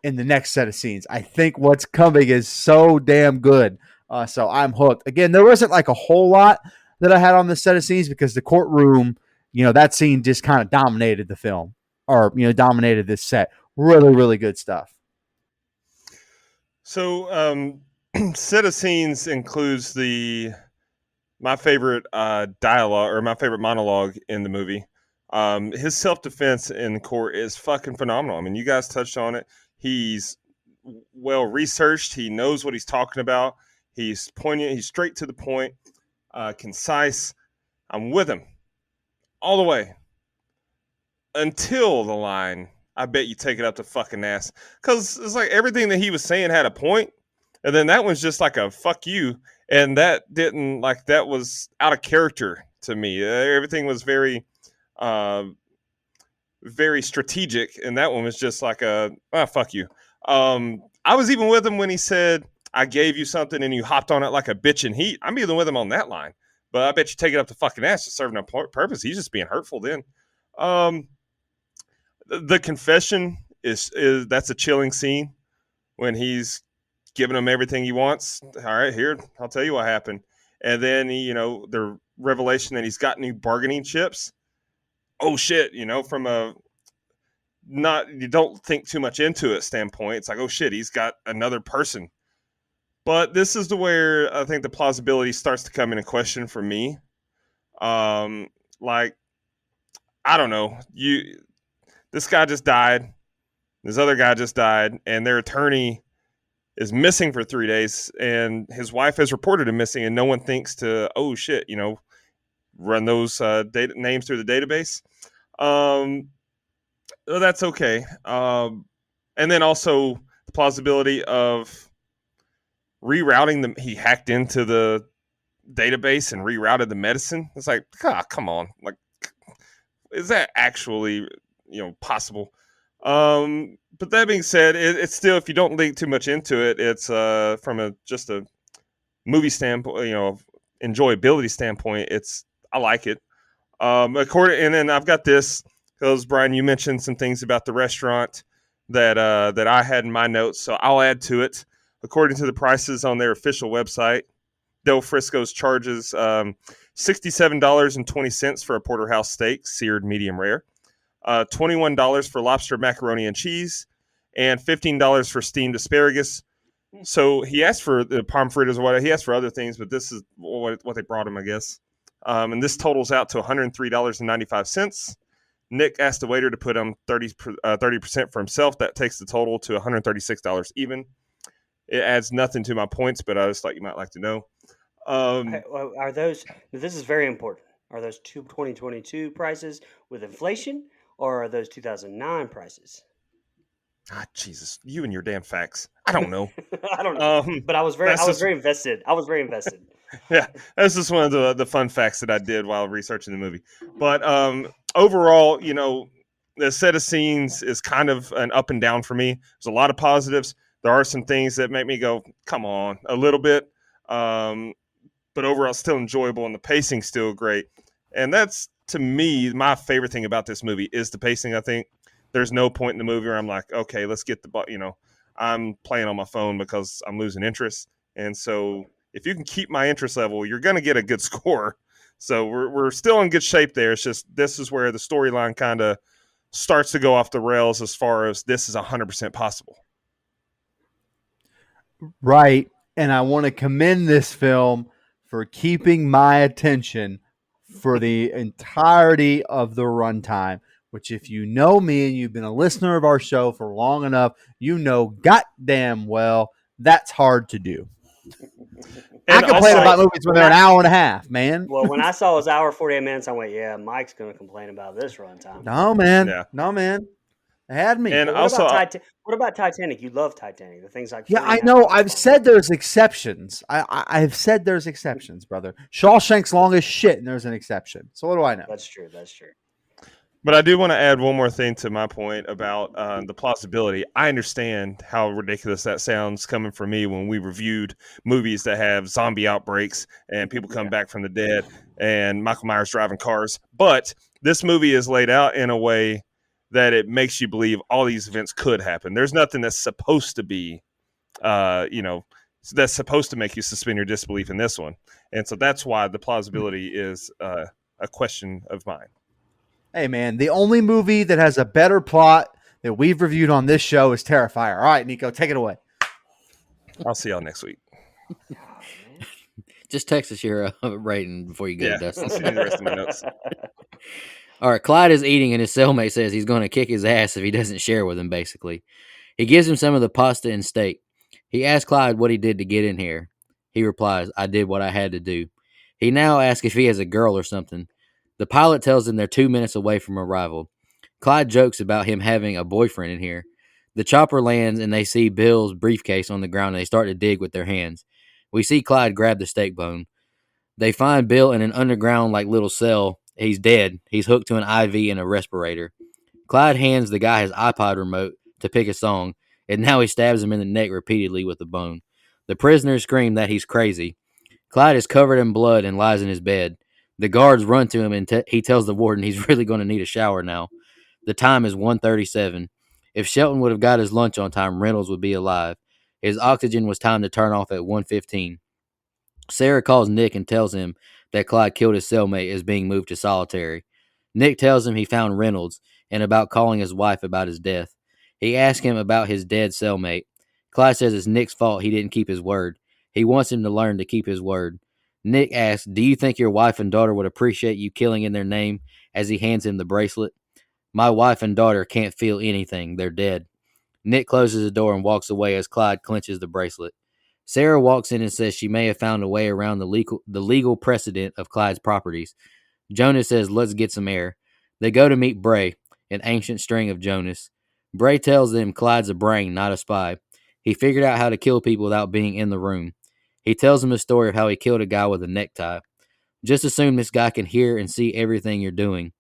in the next set of scenes. I think what's coming is so damn good. So I'm hooked. Again, there wasn't like a whole lot that I had on the set of scenes because the courtroom, that scene just kind of dominated the film or, dominated this set. Really, really good stuff. So, set of scenes includes my favorite dialogue or my favorite monologue in the movie. His self-defense in court is fucking phenomenal. I mean, you guys touched on it. He's well researched. He knows what he's talking about. He's poignant. He's straight to the point, concise. I'm with him all the way until the line, I bet you take it up the fucking ass. Because it's like everything that he was saying had a point, and then that was just like a fuck you. And that didn't, like, that was out of character to me. Everything was very, very strategic. And that one was just like fuck you. I was even with him when he said, I gave you something and you hopped on it like a bitch in heat. I'm even with him on that line. But I bet you take it up the fucking ass to serving a purpose. He's just being hurtful then. The confession is that's a chilling scene when he's giving him everything he wants. All right, here, I'll tell you what happened. And then, the revelation that he's got new bargaining chips. Oh shit, from you don't think too much into it standpoint. It's like, oh shit, he's got another person. But this is where I think the plausibility starts to come into question for me. Like, I don't know. This guy just died. This other guy just died. And their attorney is missing for 3 days. And his wife has reported him missing. And no one thinks to, oh, shit, run those names through the database. That's okay. And then also the plausibility of rerouting he hacked into the database and rerouted the medicine. It's like, come on. Like, is that actually, possible? But that being said, it's still, if you don't link too much into it, it's from just a movie standpoint, enjoyability standpoint, I like it. And then I've got this, because Brian, you mentioned some things about the restaurant that I had in my notes, so I'll add to it. According to the prices on their official website, Del Frisco's charges $67.20 for a porterhouse steak, seared medium rare, $21 for lobster macaroni and cheese, and $15 for steamed asparagus. So he asked for the palm fritters or whatever. He asked for other things, but this is what they brought him, I guess. And this totals out to $103.95. Nick asked the waiter to put 30% for himself. That takes the total to $136 even. It adds nothing to my points, but I just thought you might like to know. Are those? This is very important. Are those 2022 prices with inflation, or are those 2009 prices? Jesus, you and your damn facts. I don't know. I don't know. But I was very invested. Yeah, that's just one of the fun facts that I did while researching the movie. But overall, the set of scenes is kind of an up and down for me. There's a lot of positives. There are some things that make me go, come on, a little bit. But overall, still enjoyable, and the pacing's still great. And that's, to me, my favorite thing about this movie is the pacing. I think there's no point in the movie where I'm like, okay, let's get I'm playing on my phone because I'm losing interest. And so if you can keep my interest level, you're going to get a good score. So we're still in good shape there. It's just this is where the storyline kind of starts to go off the rails as far as this is 100% possible. Right. And I want to commend this film for keeping my attention for the entirety of the runtime, which, if you know me and you've been a listener of our show for long enough, goddamn well that's hard to do. I And complain also, about movies when they're an hour and a half, man. Well, when I saw it was hour 48 minutes, I went, yeah, Mike's going to complain about this runtime. No, man. yeah, No, man. It had me. and But what also, about What about Titanic? You love Titanic. The thing's like Yeah, 4 and I a half know. hours I've long. said there's exceptions. I've said there's exceptions, brother. Shawshank's long as shit, and there's an exception. So what do I know? That's true. That's true. but I do want to add one more thing to my point about the plausibility. I understand how ridiculous that sounds coming from me when we reviewed movies that have zombie outbreaks and people come back from the dead and Michael Myers driving cars. But this movie is laid out in a way that it makes you believe all these events could happen. There's nothing that's supposed to be, that's supposed to make you suspend your disbelief in this one. And so that's why the plausibility is a question of mine. Hey, man, the only movie that has a better plot that we've reviewed on this show is Terrifier. All right, Nico, take it away. I'll see y'all next week. Just text us your rating before you go, Yeah, Dustin. I'll send you the rest of my notes. All right, Clyde is eating, and his cellmate says he's going to kick his ass if he doesn't share with him, basically. He gives him some of the pasta and steak. He asks Clyde what he did to get in here. He replies, I did what I had to do. He now asks if he has a girl or something. The pilot tells him they're 2 minutes away from arrival. Clyde jokes about him having a boyfriend in here. The chopper lands, and they see Bill's briefcase on the ground, and they start to dig with their hands. We see Clyde grab the steak bone. They find Bill in an underground little cell. He's dead. He's hooked to an IV and a respirator. Clyde hands the guy his iPod remote to pick a song, and now he stabs him in the neck repeatedly with the bone. The prisoners scream that he's crazy. Clyde is covered in blood and lies in his bed. The guards run to him, and he tells the warden he's really going to need a shower now. The time is 1:37. If Shelton would have got his lunch on time, Reynolds would be alive. His oxygen was timed to turn off at 1:15. Sarah calls Nick and tells him that Clyde killed his cellmate is being moved to solitary. Nick tells him he found Reynolds and about calling his wife about his death. He asks him about his dead cellmate. Clyde says it's Nick's fault he didn't keep his word. He wants him to learn to keep his word. Nick asks, do you think your wife and daughter would appreciate you killing in their name, as he hands him the bracelet? My wife and daughter can't feel anything. They're dead. Nick closes the door and walks away as Clyde clenches the bracelet. Sarah walks in and says she may have found a way around the legal precedent of Clyde's properties. Jonas says, let's get some air. They go to meet Bray, an ancient string of Jonas. Bray tells them Clyde's a brain, not a spy. He figured out how to kill people without being in the room. He tells them a story of how he killed a guy with a necktie. Just assume this guy can hear and see everything you're doing.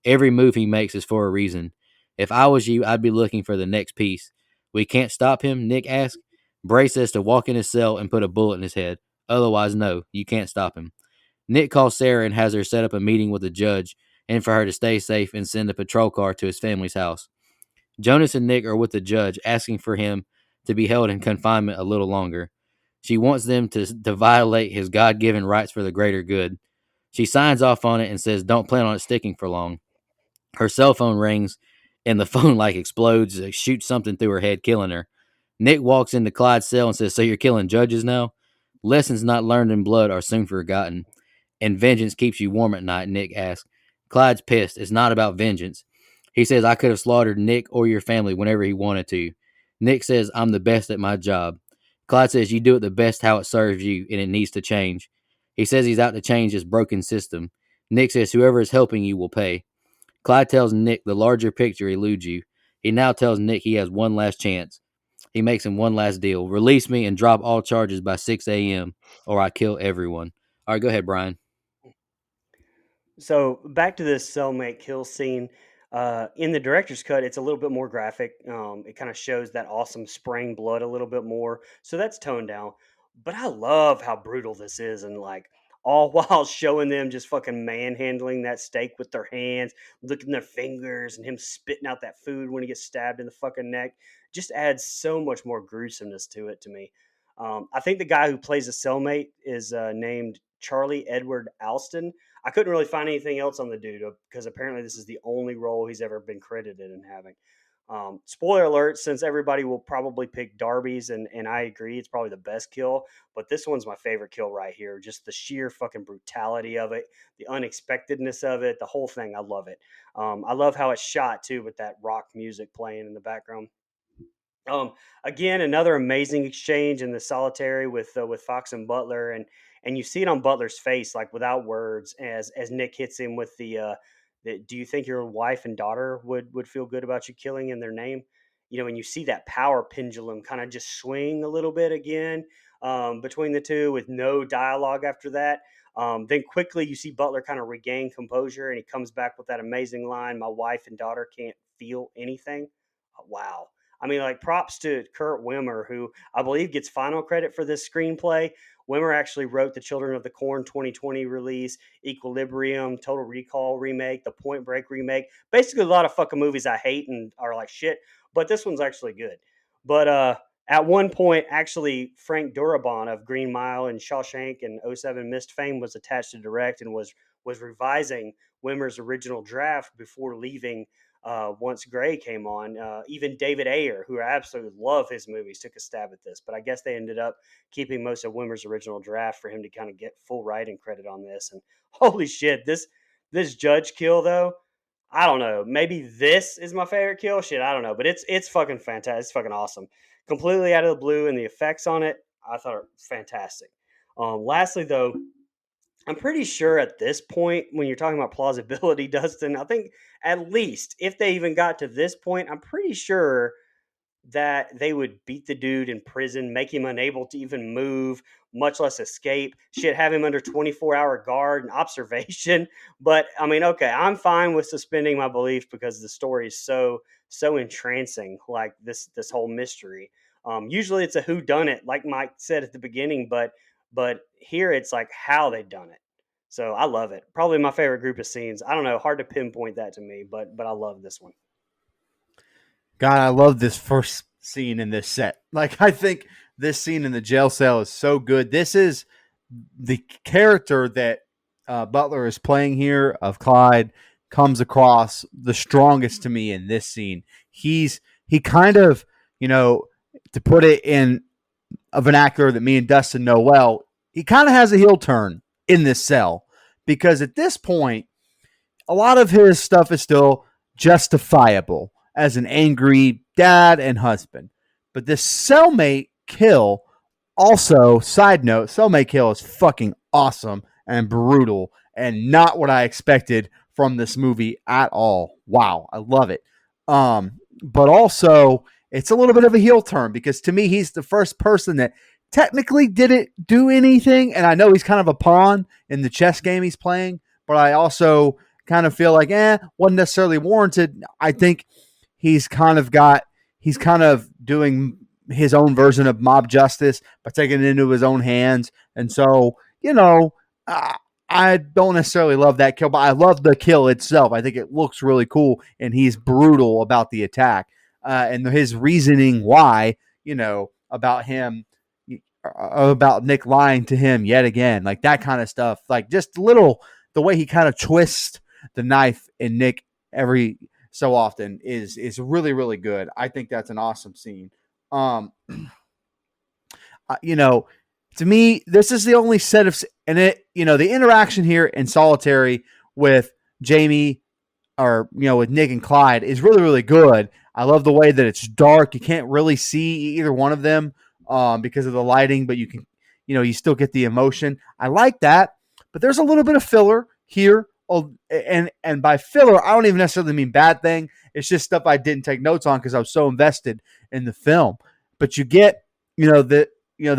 Every move he makes is for a reason. If I was you, I'd be looking for the next piece. We can't stop him, Nick asks. Bray says to walk in his cell and put a bullet in his head. Otherwise, no, you can't stop him. Nick calls Sarah and has her set up a meeting with the judge and for her to stay safe and send a patrol car to his family's house. Jonas and Nick are with the judge, asking for him to be held in confinement a little longer. She wants them to violate his God-given rights for the greater good. She signs off on it and says don't plan on it sticking for long. Her cell phone rings, and the phone explodes, shoots something through her head, killing her. Nick walks into Clyde's cell and says, so you're killing judges now? Lessons not learned in blood are soon forgotten. And vengeance keeps you warm at night, Nick asks. Clyde's pissed. It's not about vengeance. He says, I could have slaughtered Nick or your family whenever he wanted to. Nick says, I'm the best at my job. Clyde says, you do it the best how it serves you, and it needs to change. He says he's out to change this broken system. Nick says, whoever is helping you will pay. Clyde tells Nick the larger picture eludes you. He now tells Nick he has one last chance. He makes him one last deal. Release me and drop all charges by 6 a.m. or I kill everyone. All right, go ahead, Brian. So back to this cellmate kill scene. In the director's cut, it's a little bit more graphic. It kind of shows that awesome spraying blood a little bit more. So that's toned down. But I love how brutal this is, and all while showing them just fucking manhandling that steak with their hands, licking their fingers, and him spitting out that food when he gets stabbed in the fucking neck. Just adds so much more gruesomeness to it to me. I think the guy who plays the cellmate is named Charlie Edward Alston. I couldn't really find anything else on the dude because apparently this is the only role he's ever been credited in having. Spoiler alert, since everybody will probably pick Darby's, and I agree, it's probably the best kill, but this one's my favorite kill right here. Just the sheer fucking brutality of it, the unexpectedness of it, the whole thing. I love it. I love how it's shot too with that rock music playing in the background. Um, Again, another amazing exchange in the solitary with Foxx and Butler, and you see it on Butler's face, like without words, as Nick hits him with the "Do you think your wife and daughter would feel good about you killing in their name?" You know, and you see that power pendulum kind of just swing a little bit again between the two, with no dialogue after that. Then quickly you see Butler kind of regain composure, and he comes back with that amazing line, "My wife and daughter can't feel anything." Wow. I mean, like, props to Kurt Wimmer, who I believe gets final credit for this screenplay. Wimmer actually wrote the Children of the Corn 2020 release, Equilibrium, Total Recall remake, the Point Break remake. Basically, a lot of fucking movies I hate and are like shit, but this one's actually good. But at one point, actually, Frank Darabont of Green Mile and Shawshank and '07 Mist fame was attached to direct, and was revising Wimmer's original draft before leaving once Gray came on. Even David Ayer, who I absolutely love his movies, took a stab at this. But I guess they ended up keeping most of Wimmer's original draft for him to kind of get full writing credit on this. And holy shit, this judge kill though, I don't know. Maybe this is my favorite kill. Shit, I don't know. But it's fucking fantastic. It's fucking awesome. Completely out of the blue, and the effects on it, I thought are fantastic. Lastly, though, I'm pretty sure at this point, when you're talking about plausibility, Dustin, I think at least if they even got to this point, I'm pretty sure that they would beat the dude in prison, make him unable to even move, much less escape. Shit, have him under 24-hour guard and observation. But I mean, okay, I'm fine with suspending my belief because the story is so entrancing, like this whole mystery. Usually it's a who done it, like Mike said at the beginning, but here it's like how they done it. So I love it. Probably my favorite group of scenes. I don't know, hard to pinpoint that to me, but I love this one. God, I love this first scene in this set. Like, I think this scene in the jail cell is so good. This is the character that Butler is playing here of Clyde comes across the strongest to me in this scene. He kind of, to put it in a vernacular that me and Dustin know well, he kind of has a heel turn in this cell because at this point, a lot of his stuff is still justifiable as an angry dad and husband. But this cellmate kill, also, side note, cellmate kill is fucking awesome and brutal and not what I expected from this movie at all. Wow, I love it. But also, it's a little bit of a heel turn because to me, he's the first person that technically didn't do anything. And I know he's kind of a pawn in the chess game he's playing, but I also kind of feel like, wasn't necessarily warranted. I think he's kind of doing his own version of mob justice by taking it into his own hands. And so, I don't necessarily love that kill, but I love the kill itself. I think it looks really cool, and he's brutal about the attack and his reasoning why, about him, about Nick lying to him yet again, like that kind of stuff. Like just the way he kind of twists the knife in Nick every so often is really, really good. I think that's an awesome scene. To me, this is the only set of, and the interaction here in solitary with Jamie or, with Nick and Clyde is really, really good. I love the way that it's dark. You can't really see either one of them because of the lighting, but you can, you still get the emotion. I like that, but there's a little bit of filler here. And by filler, I don't even necessarily mean bad thing. It's just stuff I didn't take notes on because I was so invested in the film. But you get, the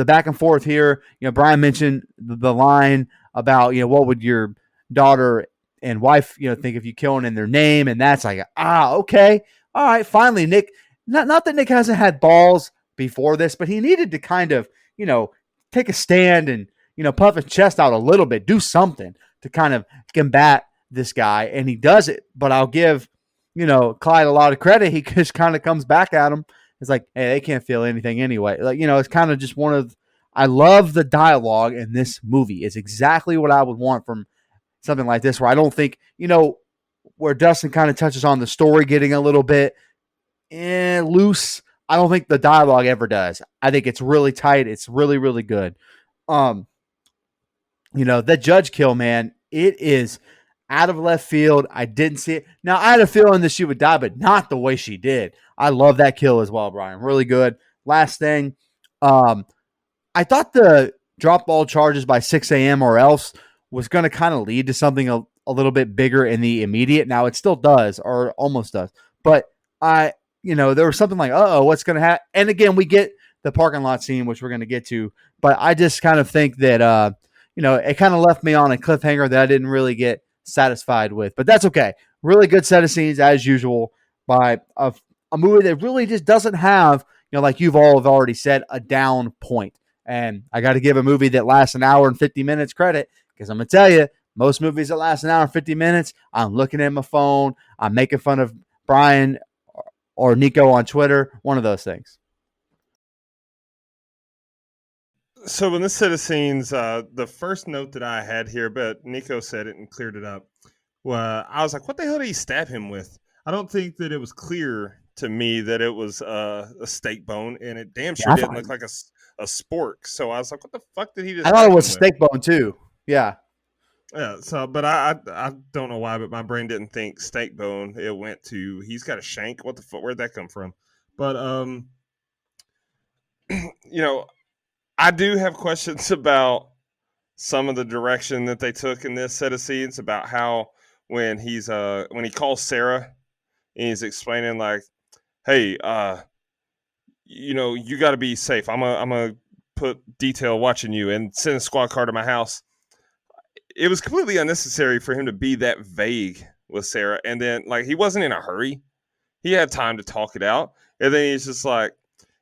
back and forth here. Brian mentioned the line about, what would your daughter and wife, think if you killing in their name? And that's like, okay. All right. Finally, Nick, not that Nick hasn't had balls before this, but he needed to kind of, take a stand and, puff his chest out a little bit, do something to kind of combat this guy. And he does it, but I'll give, Clyde a lot of credit. He just kind of comes back at him. It's like, hey, they can't feel anything anyway. Like, it's kind of just I love the dialogue in this movie. It's exactly what I would want from something like this, where I don't think, where Dustin kind of touches on the story getting a little bit loose. I don't think the dialogue ever does. I think it's really tight. It's really, really good. That judge kill, man, it is out of left field. I didn't see it. Now, I had a feeling that she would die, but not the way she did. I love that kill as well, Brian. Really good. Last thing, I thought the drop ball charges by 6 a.m. or else was going to kind of lead to something a little bit bigger in the immediate. Now, it still does, or almost does. But there was something like, what's going to happen? And again, we get the parking lot scene, which we're going to get to. But I just kind of think that, it kind of left me on a cliffhanger that I didn't really get satisfied with. But that's okay. Really good set of scenes, as usual, by a movie that really just doesn't have, like you've all have already said, a down point. And I got to give a movie that lasts an hour and 50 minutes credit, because I'm going to tell you, most movies that last an hour and 50 minutes, I'm looking at my phone, I'm making fun of Brian or Nicoh on Twitter, one of those things. So in this set of scenes, the first note that I had here, but Nicoh said it and cleared it up, I was like, what the hell did he stab him with? I don't think that it was clear to me that it was a steak bone, and it damn sure didn't look like a spork. So I was like, what the fuck did he just? I thought it was steak bone too. Yeah. Yeah. So, but I don't know why, but my brain didn't think steak bone. It went to he's got a shank. What the fuck? Where'd that come from? But I do have questions about some of the direction that they took in this set of scenes, about how when he calls Sarah and he's explaining like, hey, you got to be safe. I'm a put detail watching you and send a squad car to my house. It was completely unnecessary for him to be that vague with Sarah. And then like, he wasn't in a hurry. He had time to talk it out. And then he's just like,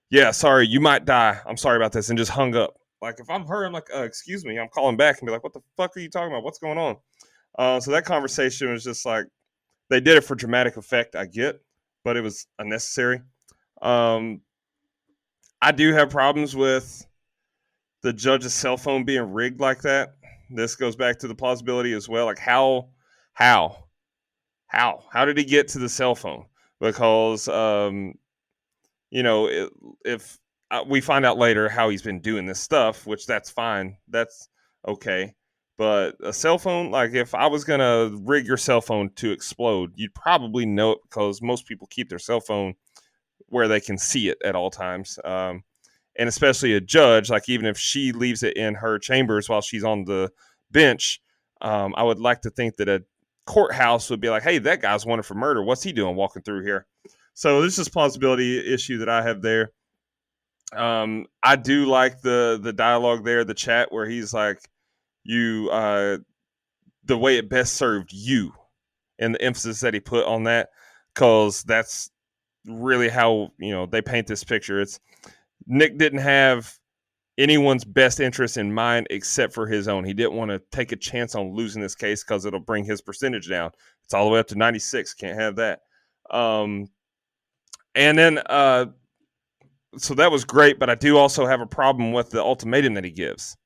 yeah, sorry, you might die. I'm sorry about this. And just hung up. Like if I'm her, I'm like, excuse me. I'm calling back and be like, what the fuck are you talking about? What's going on? So that conversation was just like, they did it for dramatic effect. I get, but it was unnecessary. I do have problems with the judge's cell phone being rigged like that. This goes back to the plausibility as well. Like how did he get to the cell phone? Because, if we find out later how he's been doing this stuff, which that's fine. That's okay. But a cell phone, like if I was going to rig your cell phone to explode, you'd probably know it, because most people keep their cell phone where they can see it at all times. And especially a judge, like even if she leaves it in her chambers while she's on the bench, I would like to think that a courthouse would be like, hey, that guy's wanted for murder. What's he doing walking through here? So this is a plausibility issue that I have there. I do like the dialogue there, the chat, where he's like, the way it best served you, and the emphasis that he put on that, because that's really how, they paint this picture. It's Nick didn't have anyone's best interest in mind except for his own. He didn't want to take a chance on losing this case because it'll bring his percentage down. It's all the way up to 96. Can't have that. And then, so that was great, but I do also have a problem with the ultimatum that he gives.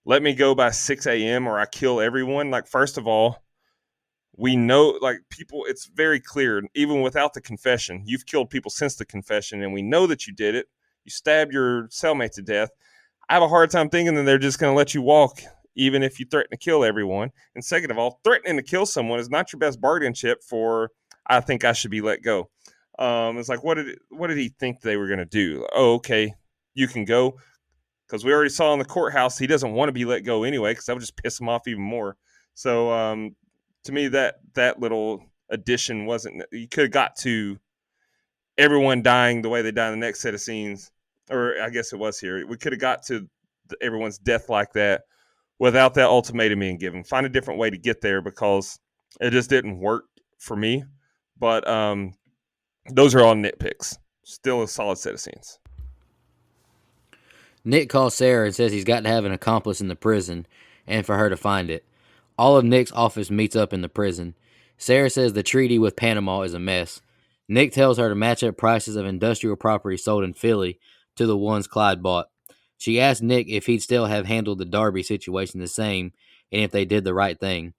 Let me go by 6 a.m. or I kill everyone. Like, first of all, we know, like, people, it's very clear, even without the confession, you've killed people since the confession, and we know that you did it. You stabbed your cellmate to death. I have a hard time thinking that they're just going to let you walk, even if you threaten to kill everyone. And second of all, threatening to kill someone is not your best bargaining chip for, I think I should be let go. It's like, what did he think they were going to do? Oh, okay, you can go. Because we already saw in the courthouse, he doesn't want to be let go anyway, because that would just piss him off even more. So to me, that little addition wasn't, you could have got to everyone dying the way they die in the next set of scenes. Or I guess it was here. We could have got to everyone's death like that without that ultimatum being given. Find a different way to get there, because it just didn't work for me. But those are all nitpicks. Still a solid set of scenes. Nick calls Sarah and says he's got to have an accomplice in the prison and for her to find it. All of Nick's office meets up in the prison. Sarah says the treaty with Panama is a mess. Nick tells her to match up prices of industrial property sold in Philly to the ones Clyde bought. She asks Nick if he'd still have handled the Darby situation the same and if they did the right thing.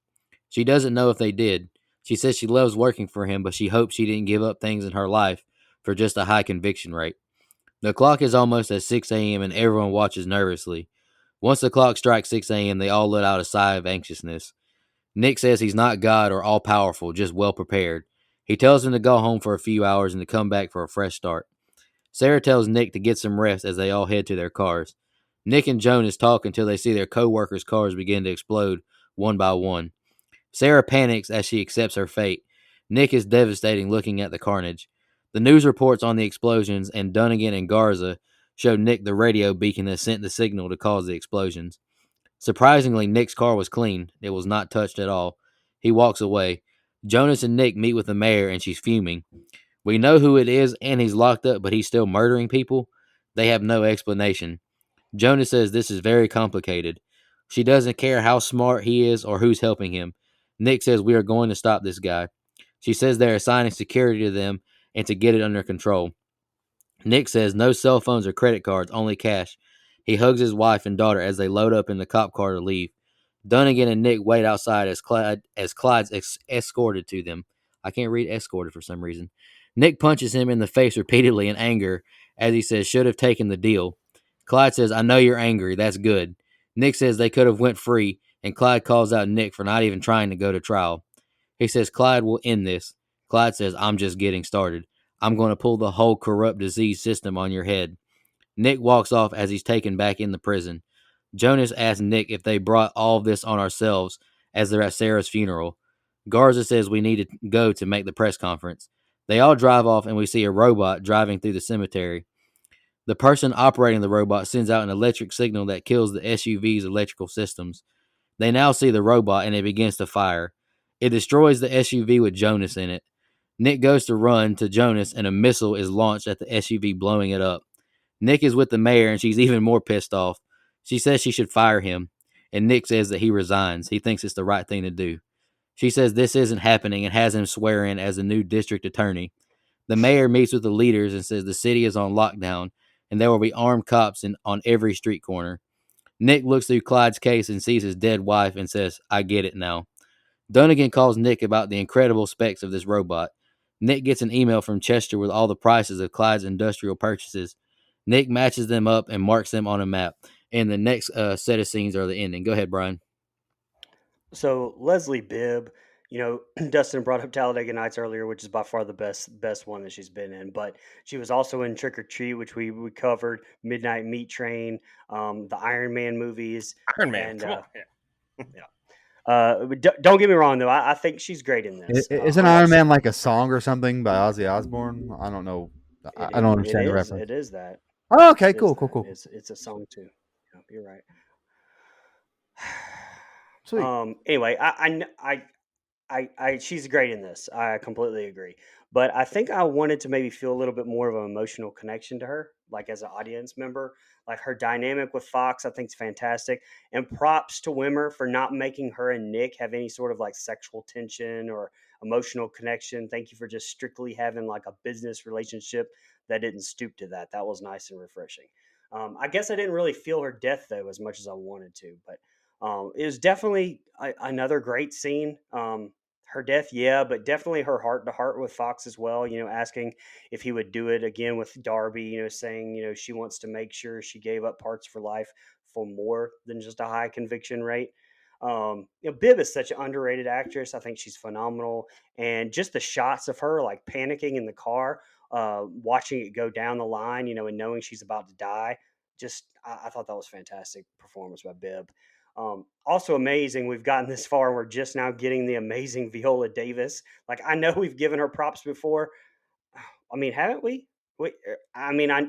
She doesn't know if they did. She says she loves working for him, but she hopes she didn't give up things in her life for just a high conviction rate. The clock is almost at 6 a.m. and everyone watches nervously. Once the clock strikes 6 a.m., they all let out a sigh of anxiousness. Nick says he's not God or all powerful, just well prepared. He tells him to go home for a few hours and to come back for a fresh start. Sarah tells Nick to get some rest as they all head to their cars. Nick and Jonas talk until they see their co-workers' cars begin to explode one by one. Sarah panics as she accepts her fate. Nick is devastated looking at the carnage. The news reports on the explosions, and Dunnigan and Garza show Nick the radio beacon that sent the signal to cause the explosions. Surprisingly, Nick's car was clean. It was not touched at all. He walks away. Jonas and Nick meet with the mayor, and she's fuming. We know who it is, and he's locked up, but he's still murdering people. They have no explanation. Jonas says this is very complicated. She doesn't care how smart he is or who's helping him. Nick says we are going to stop this guy. She says they're assigning security to them and to get it under control. Nick says no cell phones or credit cards, only cash. He hugs his wife and daughter as they load up in the cop car to leave. Dunnigan and Nick wait outside as Clyde's escorted to them. I can't read escorted for some reason. Nick punches him in the face repeatedly in anger as he says should have taken the deal. Clyde says, I know you're angry. That's good. Nick says they could have went free, and Clyde calls out Nick for not even trying to go to trial. He says Clyde will end this. Clyde says, I'm just getting started. I'm going to pull the whole corrupt disease system on your head. Nick walks off as he's taken back in the prison. Jonas asks Nick if they brought all of this on ourselves as they're at Sarah's funeral. Garza says we need to go to make the press conference. They all drive off and we see a robot driving through the cemetery. The person operating the robot sends out an electric signal that kills the SUV's electrical systems. They now see the robot and it begins to fire. It destroys the SUV with Jonas in it. Nick goes to run to Jonas and a missile is launched at the SUV, blowing it up. Nick is with the mayor and she's even more pissed off. She says she should fire him, and Nick says that he resigns. He thinks it's the right thing to do. She says this isn't happening and has him swear in as the new district attorney. The mayor meets with the leaders and says the city is on lockdown and there will be armed cops on every street corner. Nick looks through Clyde's case and sees his dead wife and says, I get it now. Dunnigan calls Nick about the incredible specs of this robot. Nick gets an email from Chester with all the prices of Clyde's industrial purchases. Nick matches them up and marks them on a map. And the next set of scenes are the ending. Go ahead, Brian. So Leslie Bibb, Dustin brought up Talladega Nights earlier, which is by far the best one that she's been in. But she was also in Trick or Treat, which we covered, Midnight Meat Train, the Iron Man movies. Iron Man, and come on. yeah. Don't get me wrong though. I think she's great in this. Isn't Iron Man like a song or something by Ozzy Osbourne? I don't know. I don't understand the reference. It is that. Oh, okay, It cool, is cool, that. cool. It's a song too. Yeah, you're right. Sweet. Anyway, she's great in this. I completely agree. But I think I wanted to maybe feel a little bit more of an emotional connection to her, like as an audience member. Like her dynamic with Foxx, I think is fantastic. And props to Wimmer for not making her and Nick have any sort of like sexual tension or emotional connection. Thank you for just strictly having like a business relationship that didn't stoop to that. That was nice and refreshing. I guess I didn't really feel her death though as much as I wanted to, but it was definitely another great scene. Her death, yeah, but definitely her heart to heart with Foxx as well. Asking if he would do it again with Darby. Saying she wants to make sure she gave up parts of her life for more than just a high conviction rate. Bibb is such an underrated actress. I think she's phenomenal, and just the shots of her like panicking in the car, watching it go down the line, and knowing she's about to die. I thought that was fantastic performance by Bibb. Also amazing. We've gotten this far and we're just now getting the amazing Viola Davis. Like I know we've given her props before. I mean, haven't we?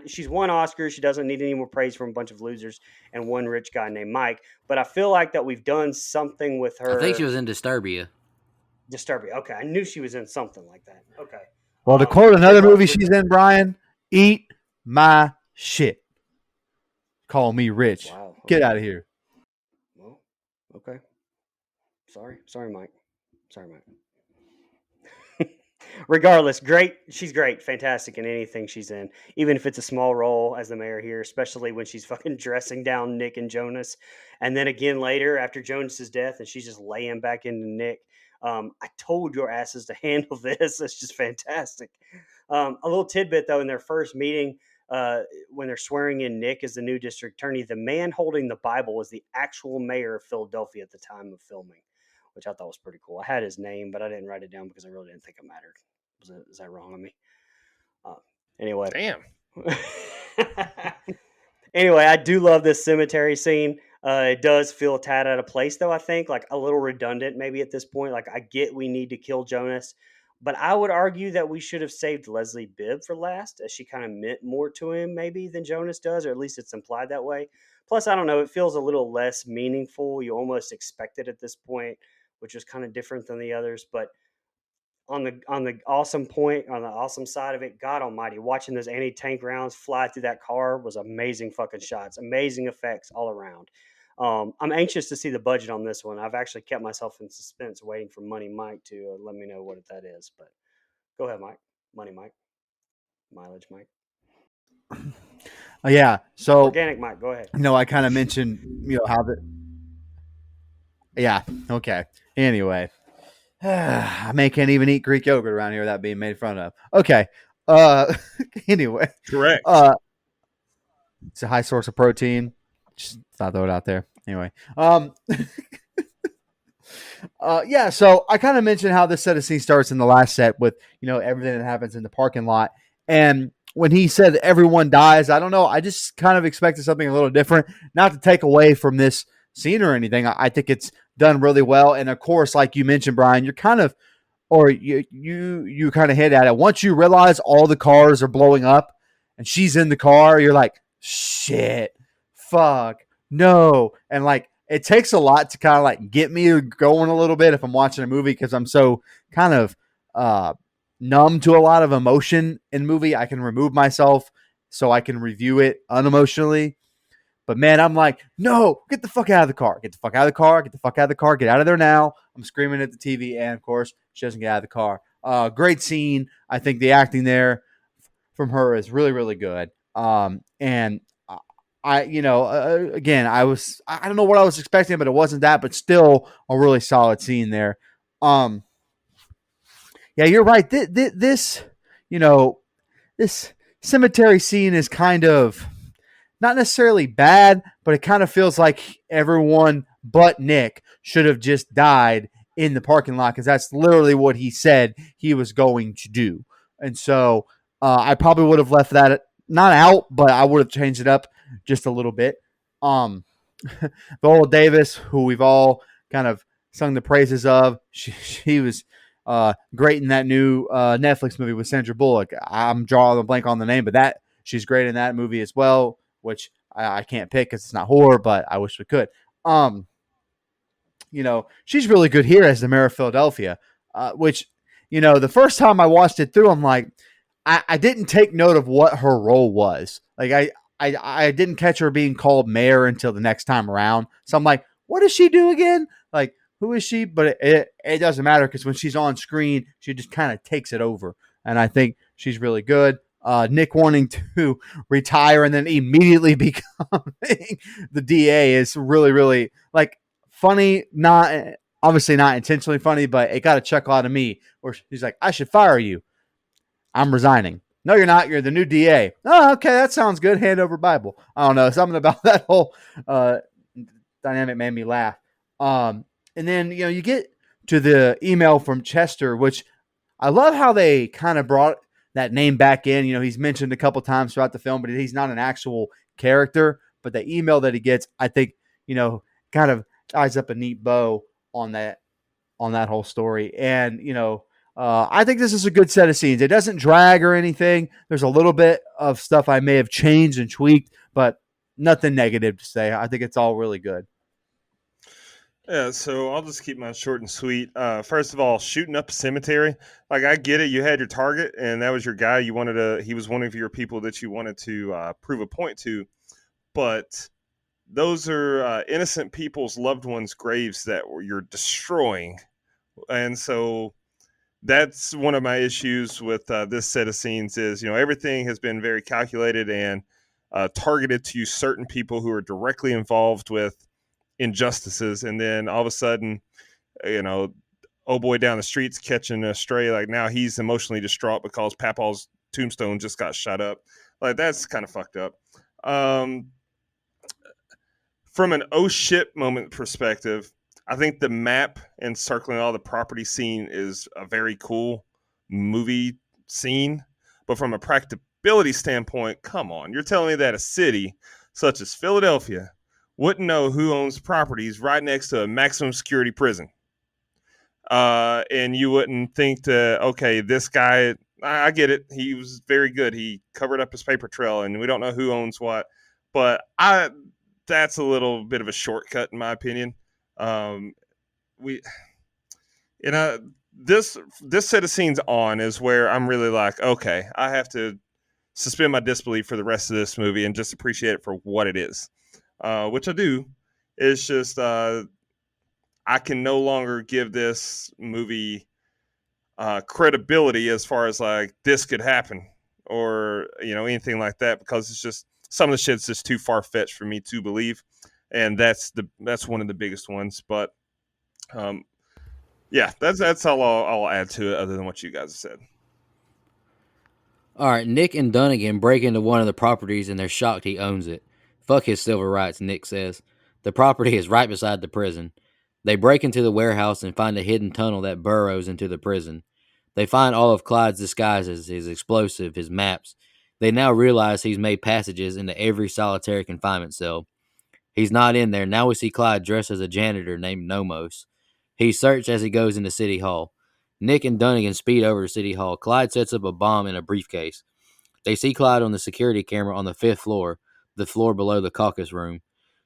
She's won Oscars. She doesn't need any more praise from a bunch of losers and one rich guy named Mike. But I feel like that we've done something with her. I think she was in Disturbia. Okay, I knew she was in something like that. Okay. Well, to quote another movie she's in, Brian, eat my shit. Call me rich. Wow. Okay. Get out of here. Well, okay. Sorry, Mike. Regardless, great. She's great, fantastic in anything she's in, even if it's a small role as the mayor here, especially when she's fucking dressing down Nick and Jonas. And then again later after Jonas's death and she's just laying back into Nick. I told your asses to handle this. It's just fantastic. A little tidbit though, in their first meeting, when they're swearing in Nick as the new district attorney, the man holding the Bible was the actual mayor of Philadelphia at the time of filming, which I thought was pretty cool. I had his name, but I didn't write it down because I really didn't think it mattered. Is that wrong of me? Anyway. Damn. Anyway, I do love this cemetery scene. It does feel a tad out of place, though, I think, like a little redundant maybe at this point. Like, I get we need to kill Jonas, but I would argue that we should have saved Leslie Bibb for last, as she kind of meant more to him maybe than Jonas does, or at least it's implied that way. Plus, I don't know, it feels a little less meaningful. You almost expect it at this point, which is kind of different than the others. But on the awesome point, on the awesome side of it, God Almighty, watching those anti-tank rounds fly through that car was amazing fucking shots, amazing effects all around. I'm anxious to see the budget on this one. I've actually kept myself in suspense, waiting for Money Mike to let me know what that is. But go ahead, Mike. Money Mike, mileage Mike, Yeah. So organic Mike. Go ahead. I kind of mentioned how the. Yeah. Okay. Anyway. I can't even eat Greek yogurt around here without being made fun of. Okay. Anyway. Correct. It's a high source of protein. Just thought I'd throw it out there. Anyway. Yeah, so I kind of mentioned how this set of scenes starts in the last set with, everything that happens in the parking lot. And when he said everyone dies, I don't know. I just kind of expected something a little different. Not to take away from this scene or anything. I think it's done really well. And of course, like you mentioned, Brian, you're kind of, or you kind of hit at it. Once you realize all the cars are blowing up and she's in the car, you're like, shit, fuck, no. And like, it takes a lot to kind of like get me going a little bit if I'm watching a movie, because I'm so kind of numb to a lot of emotion in movie. I can remove myself so I can review it unemotionally. But man, I'm like, no, get the fuck out of the car. Get the fuck out of the car. Get the fuck out of the car. Get out of there now. I'm screaming at the TV. And of course, she doesn't get out of the car. Great scene. I think the acting there from her is really, really good. And again, I don't know what I was expecting, but it wasn't that, but still a really solid scene there. Yeah, you're right. This cemetery scene is kind of not necessarily bad, but it kind of feels like everyone but Nick should have just died in the parking lot, because that's literally what he said he was going to do. And so I probably would have left that not out, but I would have changed it up just a little bit. Viola Davis, who we've all kind of sung the praises of, she was great in that new Netflix movie with Sandra Bullock. I'm drawing a blank on the name, but she's great in that movie as well, which I can't pick because it's not horror, but I wish we could. She's really good here as the mayor of Philadelphia, which, the first time I watched it through, I'm like, I didn't take note of what her role was. Like I didn't catch her being called mayor until the next time around. So I'm like, what does she do again? Like, who is she? But it doesn't matter, because when she's on screen, she just kind of takes it over. And I think she's really good. Nick wanting to retire and then immediately becoming the DA is really, really like funny. Obviously not intentionally funny, but it got a chuckle out of me where he's like, I should fire you. I'm resigning. No, you're not. You're the new DA. Oh, okay. That sounds good. Hand over Bible. I don't know. Something about that whole dynamic made me laugh. And then, you get to the email from Chester, which I love how they kind of brought that name back in. He's mentioned a couple times throughout the film, but he's not an actual character. But the email that he gets, I think, kind of ties up a neat bow on that whole story. And, I think this is a good set of scenes. It doesn't drag or anything. There's a little bit of stuff I may have changed and tweaked, but nothing negative to say. I think it's all really good. Yeah, so I'll just keep mine short and sweet. First of all, shooting up a cemetery. Like, I get it. You had your target, and that was your guy. He was one of your people that you wanted to prove a point to. But those are innocent people's loved ones' graves that you're destroying. And so that's one of my issues with this set of scenes is, everything has been very calculated and targeted to certain people who are directly involved with injustices. And then all of a sudden, oh boy down the street's catching a stray. Like, now he's emotionally distraught because Papaw's tombstone just got shot up. Like, that's kind of fucked up. From an oh shit moment perspective, I think the map and circling all the property scene is a very cool movie scene. But from a practicability standpoint, come on. You're telling me that a city such as Philadelphia wouldn't know who owns properties right next to a maximum security prison. And you wouldn't think that, okay, this guy, I get it. He was very good. He covered up his paper trail, and we don't know who owns what. But that's a little bit of a shortcut, in my opinion. We, you know, this set of scenes on is where I'm really like, okay, I have to suspend my disbelief for the rest of this movie and just appreciate it for what it is, which I do. It's just I can no longer give this movie credibility as far as like this could happen or anything like that, because it's just some of the shit's just too far fetched for me to believe, and that's one of the biggest ones. But yeah, that's all I'll add to it, other than what you guys have said. All right, Nick and Dunnigan break into one of the properties and they're shocked he owns it. Fuck his civil rights, Nick says. The property is right beside the prison. They break into the warehouse and find a hidden tunnel that burrows into the prison. They find all of Clyde's disguises, his explosive, his maps. They now realize he's made passages into every solitary confinement cell. He's not in there. Now we see Clyde dressed as a janitor named Nomos. He's searched as he goes into City Hall. Nick and Dunnigan speed over to City Hall. Clyde sets up a bomb in a briefcase. They see Clyde on the security camera on the 5th floor, the floor below the caucus room.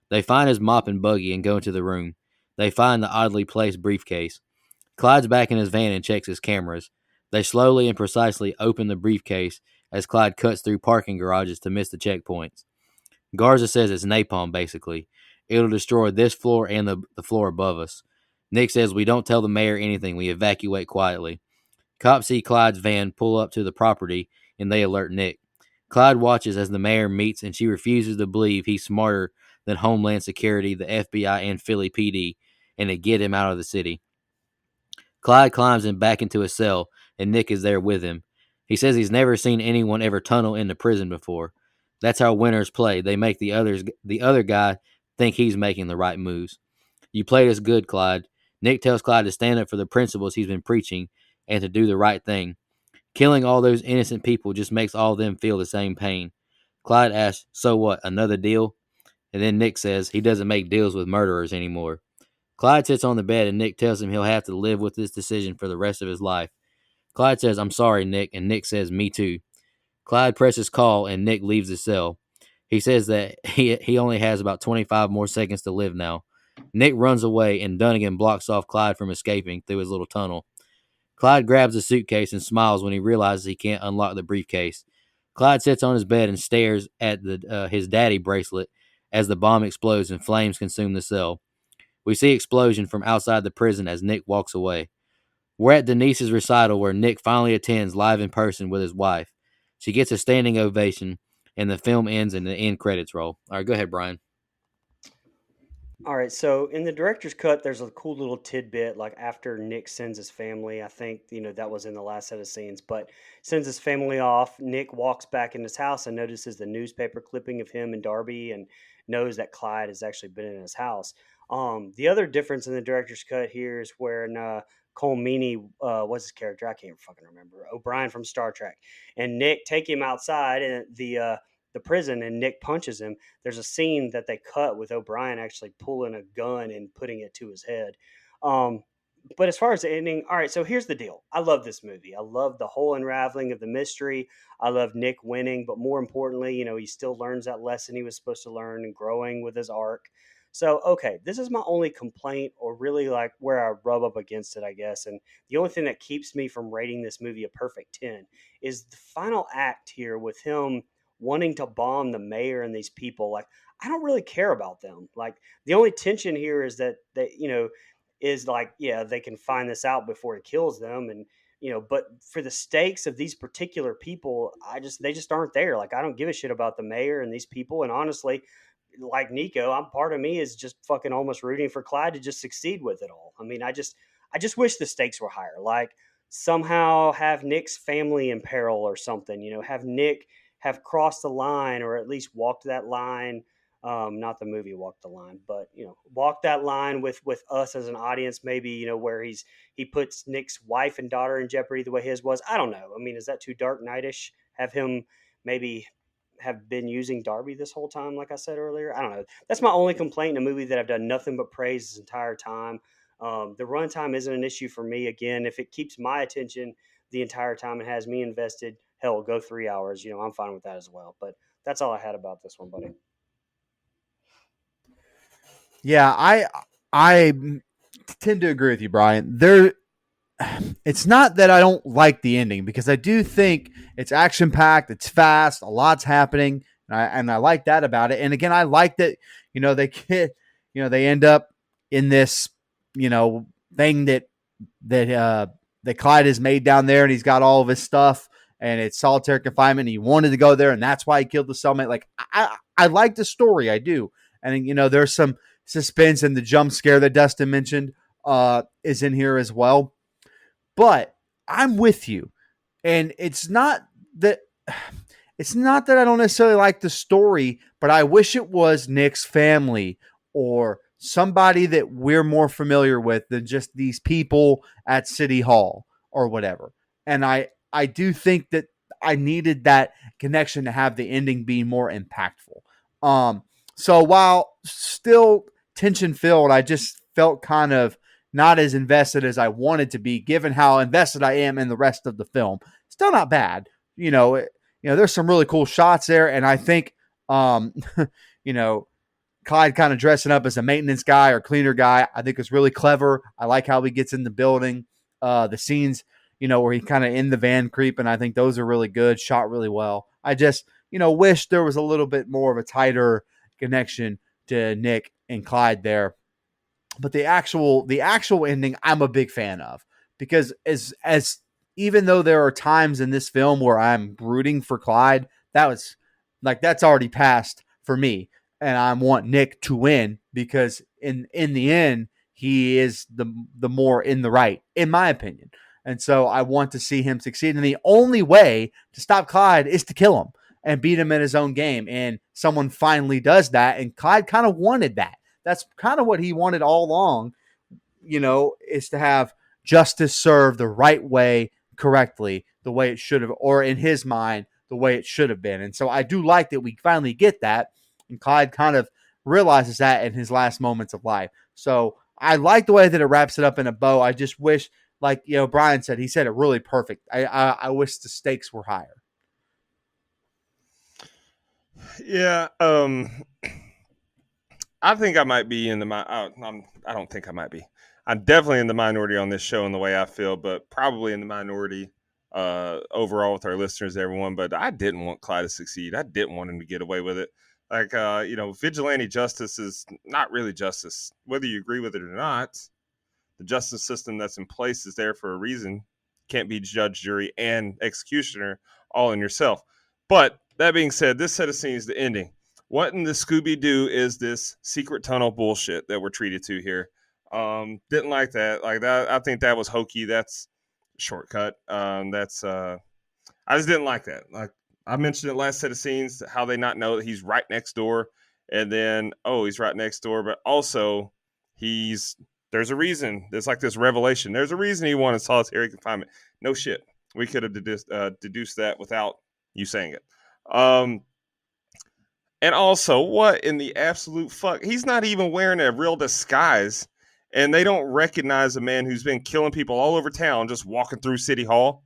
They find his mop and buggy and go into the room. They find the oddly placed briefcase. Clyde's back in his van and checks his cameras. They slowly and precisely open the briefcase as Clyde cuts through parking garages to miss the checkpoints. Garza says it's napalm, basically. It'll destroy this floor and the floor above us. Nick says we don't tell the mayor anything. We evacuate quietly. Cops see Clyde's van pull up to the property, and they alert Nick. Clyde watches as the mayor meets, and she refuses to believe he's smarter than Homeland Security, the FBI, and Philly PD, and to get him out of the city. Clyde climbs him back into his cell, and Nick is there with him. He says he's never seen anyone ever tunnel into prison before. That's how winners play. They make the other guy think he's making the right moves. You played us good, Clyde. Nick tells Clyde to stand up for the principles he's been preaching and to do the right thing. Killing all those innocent people just makes all of them feel the same pain. Clyde asks, so what, another deal? And then Nick says he doesn't make deals with murderers anymore. Clyde sits on the bed and Nick tells him he'll have to live with this decision for the rest of his life. Clyde says, I'm sorry, Nick, and Nick says, me too. Clyde presses call and Nick leaves the cell. He says that he only has about 25 more seconds to live now. Nick runs away and Dunnigan blocks off Clyde from escaping through his little tunnel. Clyde grabs the suitcase and smiles when he realizes he can't unlock the briefcase. Clyde sits on his bed and stares at his daddy bracelet as the bomb explodes and flames consume the cell. We see explosion from outside the prison as Nick walks away. We're at Denise's recital where Nick finally attends live in person with his wife. She gets a standing ovation, and the film ends and the end credits roll. All right, go ahead, Brian. All right, so in the director's cut, there's a cool little tidbit. Like after Nick sends his family, I think that was in the last set of scenes, but sends his family off. Nick walks back in his house and notices the newspaper clipping of him and Darby, and knows that Clyde has actually been in his house. The other difference in the director's cut here is when Cole Meany, what's his character? I can't fucking remember. O'Brien from Star Trek, and Nick take him outside and the prison, and Nick punches him. There's a scene that they cut with O'Brien actually pulling a gun and putting it to his head. But as far as the ending, all right, so here's the deal. I love this movie. I love the whole unraveling of the mystery. I love Nick winning, but more importantly, he still learns that lesson he was supposed to learn and growing with his arc. So, okay, this is my only complaint, or really like where I rub up against it, I guess. And the only thing that keeps me from rating this movie a perfect 10 is the final act here with him wanting to bomb the mayor and these people. Like, I don't really care about them. Like, the only tension here is that is like, yeah, they can find this out before he kills them. And, but for the stakes of these particular people, they just aren't there. Like, I don't give a shit about the mayor and these people. And honestly, like Nicoh, part of me is just fucking almost rooting for Clyde to just succeed with it all. I mean, I just wish the stakes were higher. Like, somehow have Nick's family in peril or something, have Nick have crossed the line or at least walked that line Not the movie Walk the Line, but walk that line with us as an audience. Maybe where he puts Nick's wife and daughter in jeopardy the way his was. I don't know. I mean, is that too Dark Knightish? Have him maybe have been using Darby this whole time, like I said earlier. I don't know. That's my only complaint in a movie that I've done nothing but praise this entire time. The runtime isn't an issue for me. Again, if it keeps my attention the entire time and has me invested, hell, go 3 hours. I'm fine with that as well. But that's all I had about this one, buddy. Yeah, I tend to agree with you, Brian. It's not that I don't like the ending, because I do think it's action packed, it's fast, a lot's happening, and I like that about it. And again, I like that they end up in this thing that Clyde has made down there, and he's got all of his stuff, and it's solitary confinement. And he wanted to go there, and that's why he killed the cellmate. Like I like the story, I do, and there's some suspense, and the jump scare that Dustin mentioned is in here as well. But I'm with you. And it's not that I don't necessarily like the story, but I wish it was Nick's family or somebody that we're more familiar with than just these people at City Hall or whatever. And I do think that I needed that connection to have the ending be more impactful. So while still tension filled, I just felt kind of not as invested as I wanted to be, given how invested I am in the rest of the film. Still not bad. There's some really cool shots there. And I think, Clyde kind of dressing up as a maintenance guy or cleaner guy, I think is really clever. I like how he gets in the building. The scenes, where he kind of in the van creeping, I think those are really good, shot really well. I just, wish there was a little bit more of a tighter connection to Nick and Clyde there. But the actual ending, I'm a big fan of, because as even though there are times in this film where I'm rooting for Clyde, that's already passed for me, and I want Nick to win, because in the end he is the more in the right, in my opinion, and so I want to see him succeed. And the only way to stop Clyde is to kill him and beat him in his own game, and someone finally does that, and Clyde kind of wanted that. That's kind of what he wanted all along, is to have justice served the right way, correctly, the way it should have, or in his mind, the way it should have been. And so I do like that we finally get that, and Clyde kind of realizes that in his last moments of life. So I like the way that it wraps it up in a bow. I just wish, like Brian said, he said it really perfect. I wish the stakes were higher. Yeah, I think I might be in the I don't think I might be. I'm definitely in the minority on this show in the way I feel, but probably in the minority overall with our listeners, everyone. But I didn't want Clyde to succeed. I didn't want him to get away with it. Like, vigilante justice is not really justice, whether you agree with it or not. The justice system that's in place is there for a reason. Can't be judge, jury, and executioner all in yourself. But that being said, this set of scenes, the ending. What in the Scooby-Doo is this secret tunnel bullshit that we're treated to here? Didn't like that. Like that, I think that was hokey. That's a shortcut. I just didn't like that. Like I mentioned it last set of scenes, how they not know that he's right next door, and then he's right next door, but also there's a reason. There's like this revelation. There's a reason he wanted solitary confinement. No shit. We could have deduced that without you saying it. And also, what in the absolute fuck? He's not even wearing a real disguise, and they don't recognize a man who's been killing people all over town just walking through City Hall.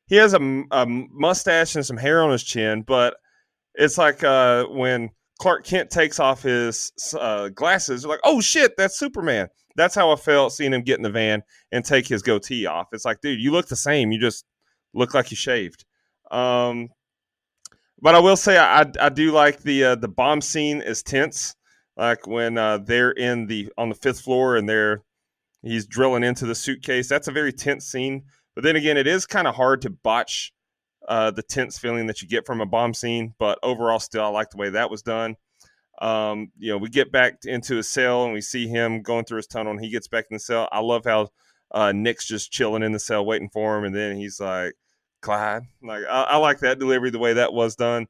He has a mustache and some hair on his chin, but it's like when Clark Kent takes off his glasses, they're like, oh shit, that's Superman. That's how I felt seeing him get in the van and take his goatee off. It's like, dude, you look the same. You just look like you shaved. But I will say I do like the bomb scene is tense. Like when they're on the fifth floor and he's drilling into the suitcase. That's a very tense scene. But then again, it is kind of hard to botch the tense feeling that you get from a bomb scene. But overall, still, I like the way that was done. We get back into his cell and we see him going through his tunnel and he gets back in the cell. I love how Nick's just chilling in the cell waiting for him. And then he's like, Clyde. Like I like that delivery, the way that was done.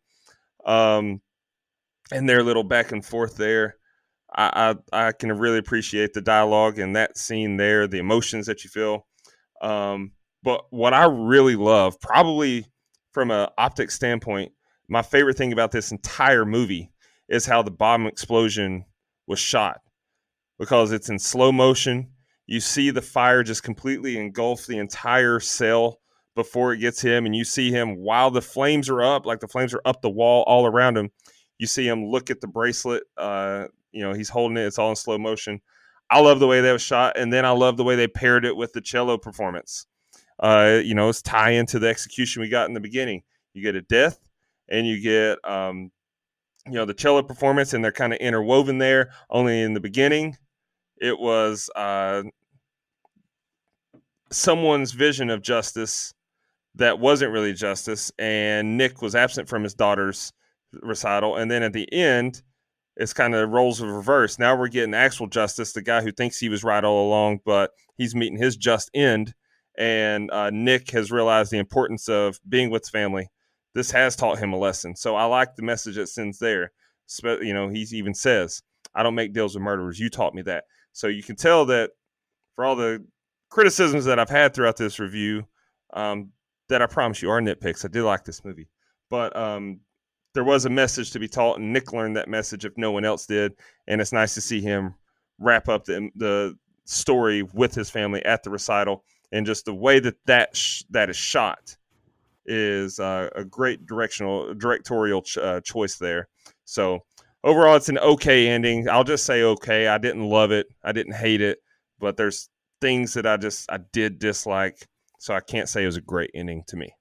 and their little back and forth there. I can really appreciate the dialogue and that scene there, the emotions that you feel. But what I really love, probably from an optic standpoint, my favorite thing about this entire movie is how the bomb explosion was shot, because it's in slow motion. You see the fire just completely engulf the entire cell before it gets him, and you see him while the flames are up, like the flames are up the wall all around him. You see him look at the bracelet. He's holding it. It's all in slow motion. I love the way that was shot, and then I love the way they paired it with the cello performance. It's tie into the execution we got in the beginning. You get a death, and you get the cello performance, and they're kind of interwoven there. Only in the beginning, it was someone's vision of justice that wasn't really justice, and Nick was absent from his daughter's recital. And then at the end, it's kind of roles of reverse. Now we're getting actual justice, the guy who thinks he was right all along, but he's meeting his just end. And Nick has realized the importance of being with family. This has taught him a lesson. So I like the message it sends there. He even says, I don't make deals with murderers. You taught me that. So you can tell that for all the criticisms that I've had throughout this review, that I promise you are nitpicks. I did like this movie. But there was a message to be taught, and Nick learned that message if no one else did. And it's nice to see him wrap up the story with his family at the recital. And just the way that is shot is a great directorial choice there. So overall, it's an okay ending. I'll just say okay. I didn't love it. I didn't hate it. But there's things that I did dislike. So I can't say it was a great ending to me.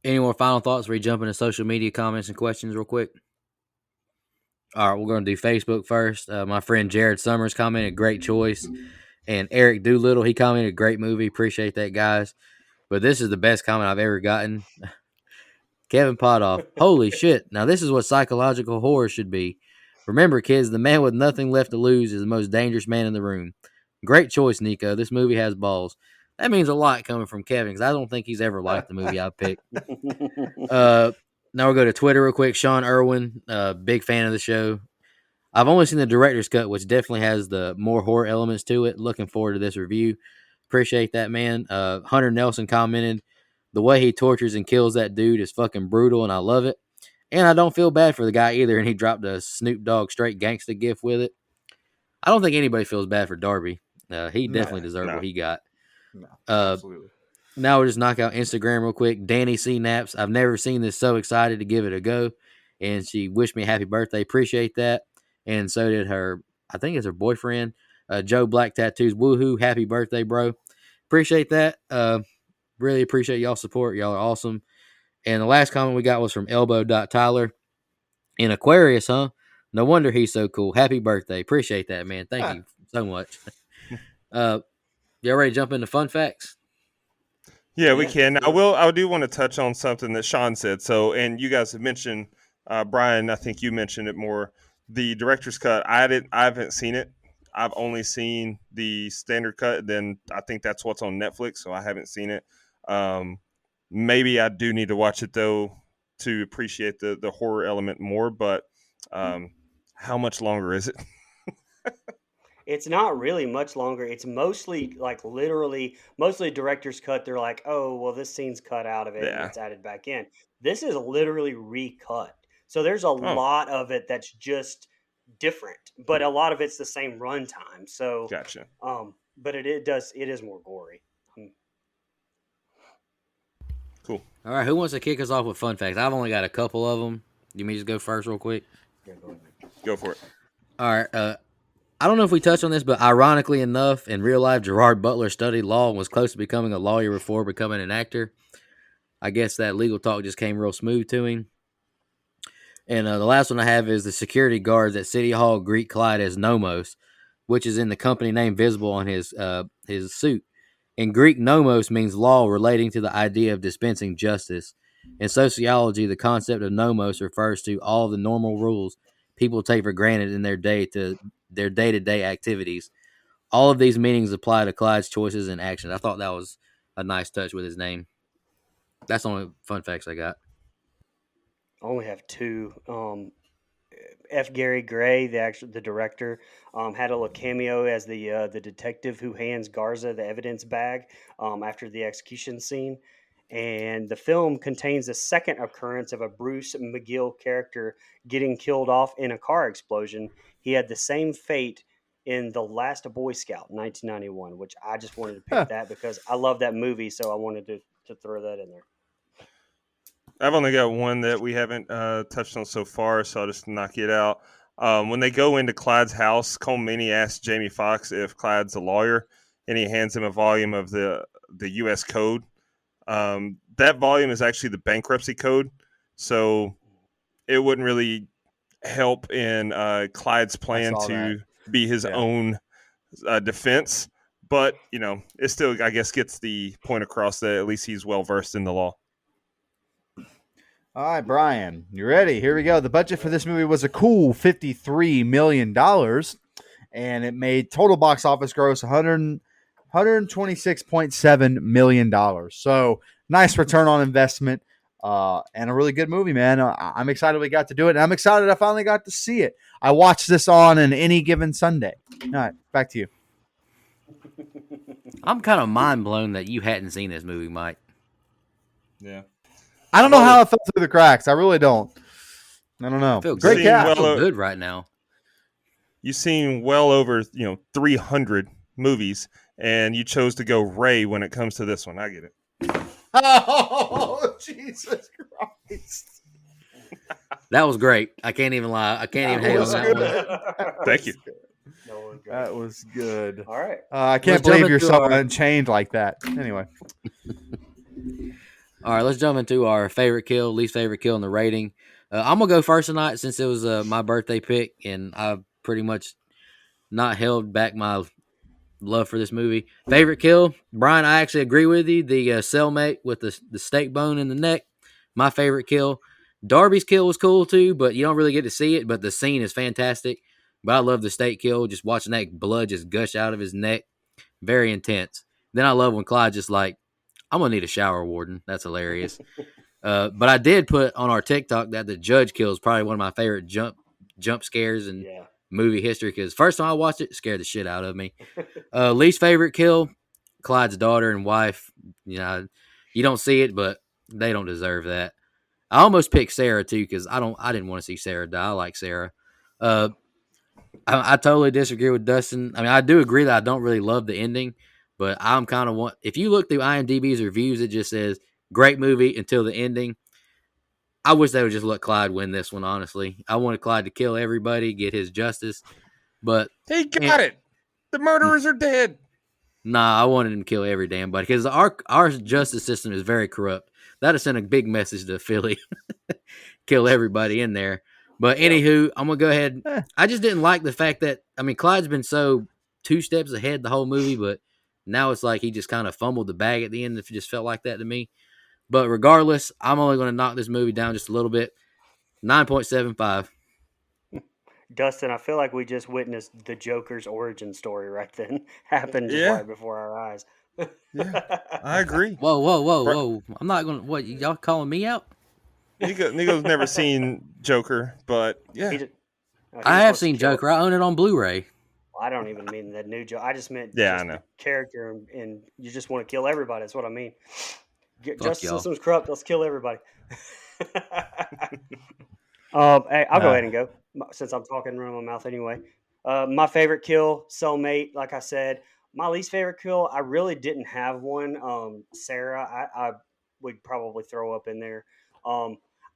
Any more final thoughts before we jump into social media comments and questions real quick? All right, we're going to do Facebook first. My friend Jared Summers commented, great choice. And Eric Doolittle, he commented, great movie. Appreciate that, guys. But this is the best comment I've ever gotten. Kevin Potoff, holy shit. Now this is what psychological horror should be. Remember, kids, the man with nothing left to lose is the most dangerous man in the room. Great choice, Nicoh. This movie has balls. That means a lot coming from Kevin, because I don't think he's ever liked the movie I picked. Now we'll go to Twitter real quick. Sean Irwin, big fan of the show. I've only seen the director's cut, which definitely has the more horror elements to it. Looking forward to this review. Appreciate that, man. Hunter Nelson commented, the way he tortures and kills that dude is fucking brutal, and I love it. And I don't feel bad for the guy either, and he dropped a Snoop Dogg straight gangsta gif with it. I don't think anybody feels bad for Darby. He definitely deserved what he got. No, absolutely. Now we'll just knock out Instagram real quick. Danny C. Naps, I've never seen this, so excited to give it a go. And she wished me a happy birthday. Appreciate that. And so did her, I think it's her boyfriend, Joe Black Tattoos. Woohoo, happy birthday, bro. Appreciate that. Really appreciate y'all's support. Y'all are awesome. And the last comment we got was from Elbow.Tyler. In Aquarius, huh? No wonder he's so cool. Happy birthday. Appreciate that, man. Thank you so much. Y'all ready to jump into fun facts? Yeah, we can. I do want to touch on something that Sean said. So, and you guys have mentioned, Brian, I think you mentioned it more. The director's cut, I haven't seen it. I've only seen the standard cut. Then I think that's what's on Netflix, so I haven't seen it. Maybe I do need to watch it though to appreciate the horror element more. But how much longer is it? It's not really much longer. It's mostly mostly director's cut. They're like, oh, well, this scene's cut out of it and it's added back in. This is literally recut. So there's a lot of it that's just different, but a lot of it's the same runtime. So gotcha. But it is more gory. Cool. All right, who wants to kick us off with fun facts? I've only got a couple of them. You may just go first real quick? Yeah, go ahead. Go for it. All right. I don't know if we touched on this, but ironically enough, in real life, Gerard Butler studied law and was close to becoming a lawyer before becoming an actor. I guess that legal talk just came real smooth to him. And the last one I have is the security guards at City Hall greet Clyde as Nomos, which is in the company name visible on his suit. In Greek, nomos means law relating to the idea of dispensing justice. In sociology, the concept of nomos refers to all the normal rules people take for granted in their day-to-day activities. All of these meanings apply to Clyde's choices and actions. I thought that was a nice touch with his name. That's the only fun facts I got. only have two. F. Gary Gray, the director, had a little cameo as the detective who hands Garza the evidence bag after the execution scene. And the film contains a second occurrence of a Bruce McGill character getting killed off in a car explosion. He had the same fate in The Last Boy Scout, 1991, which I just wanted to pick Huh. that because I love that movie, so I wanted to throw that in there. I've only got one that we haven't touched on so far, so I'll just knock it out. When they go into Clyde's house, Cole Meany asks Jamie Foxx if Clyde's a lawyer, and he hands him a volume of the U.S. Code. That volume is actually the bankruptcy code, so it wouldn't really help in Clyde's plan saw to that. be his Yeah. own defense. But, it still, I guess, gets the point across that at least he's well versed in the law. All right, Brian, you ready? Here we go. The budget for this movie was a cool $53 million, and it made total box office gross $126.7 million. So nice return on investment, and a really good movie, man. I'm excited we got to do it, and I'm excited I finally got to see it. I watched this on an any given Sunday. All right, back to you. I'm kind of mind blown that you hadn't seen this movie, Mike. Yeah. I don't know how it fell through the cracks. I really don't. I don't know. I feel Great good. cast. I feel good right now. You've seen well over 300 movies, and you chose to go Ray when it comes to this one. I get it. Oh, Jesus Christ. That was great. I can't even lie. I can't even hate on that one. Thank you. That was good. All right. I can't Let's jump believe you're into so our- unchained like that. Anyway. All right, let's jump into our favorite kill, least favorite kill, and the rating. I'm going to go first tonight since it was my birthday pick, and I've pretty much not held back my love for this movie. Favorite kill, Brian, I actually agree with you. The cellmate with the steak bone in the neck, my favorite kill. Darby's kill was cool too, but you don't really get to see it, but the scene is fantastic. But I love the steak kill, just watching that blood just gush out of his neck. Very intense. Then I love when Clyde just like, I'm going to need a shower warden. That's hilarious. But I did put on our TikTok that the judge kill is probably one of my favorite jump scares in movie history because first time I watched it, scared the shit out of me. Least favorite kill, Clyde's daughter and wife. You don't see it, but they don't deserve that. I almost picked Sarah too because I didn't want to see Sarah die. I like Sarah. I totally disagree with Dustin. I mean, I do agree that I don't really love the ending, but I'm kind of if you look through IMDb's reviews, it just says great movie until the ending. I wish they would just let Clyde win this one, honestly. I wanted Clyde to kill everybody, get his justice, but He got it. The murderers are dead. Nah, I wanted him to kill every damn body because our justice system is very corrupt. That has sent a big message to Philly. Kill everybody in there. But anywho, I'm going to go ahead. I just didn't like the fact that, Clyde's been so 2 steps ahead the whole movie, but now it's like he just kind of fumbled the bag at the end. It just felt like that to me. But regardless, I'm only going to knock this movie down just a little bit. 9.75. Dustin, I feel like we just witnessed the Joker's origin story right then. Happened just right before our eyes. Yeah, I agree. Whoa. I'm not going to, what, y'all calling me out? Nico's never seen Joker, but yeah. I have seen Joker. I own it on Blu-ray. Well, I don't even mean the new Joker. I just meant I know. The character, and you just want to kill everybody. That's what I mean. Justice y'all. system's corrupt. Let's kill everybody. Hey, I'll go ahead and go since I'm talking around my mouth anyway. My favorite kill, cellmate. Like I said, my least favorite kill. I really didn't have one. Sarah, I would probably throw up in there.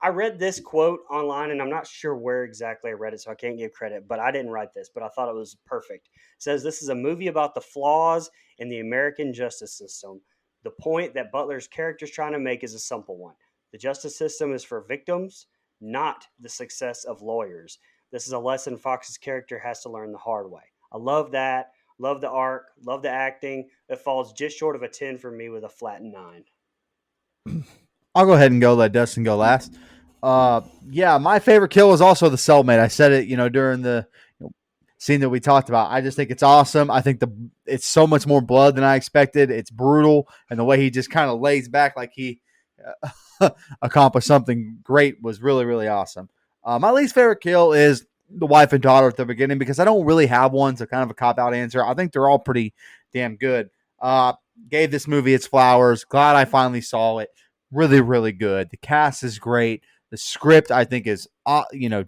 I read this quote online, and I'm not sure where exactly I read it, so I can't give credit. But I didn't write this, but I thought it was perfect. It says this is a movie about the flaws in the American justice system. The point that Butler's character is trying to make is a simple one. The justice system is for victims, not the success of lawyers. This is a lesson Fox's character has to learn the hard way. I love that. Love the arc. Love the acting. It falls just short of a 10 for me with a flat 9. I'll go ahead and let Dustin go last. My favorite kill was also the cellmate. I said it, during the scene that we talked about. I just think it's awesome. I think it's so much more blood than I expected. It's brutal, and the way he just kind of lays back like he accomplish something great was really, really awesome. My least favorite kill is the wife and daughter at the beginning because I don't really have one, so kind of a cop-out answer. I think they're all pretty damn good. Gave this movie its flowers. Glad I finally saw it. Really, really good. The cast is great. The script, I think, is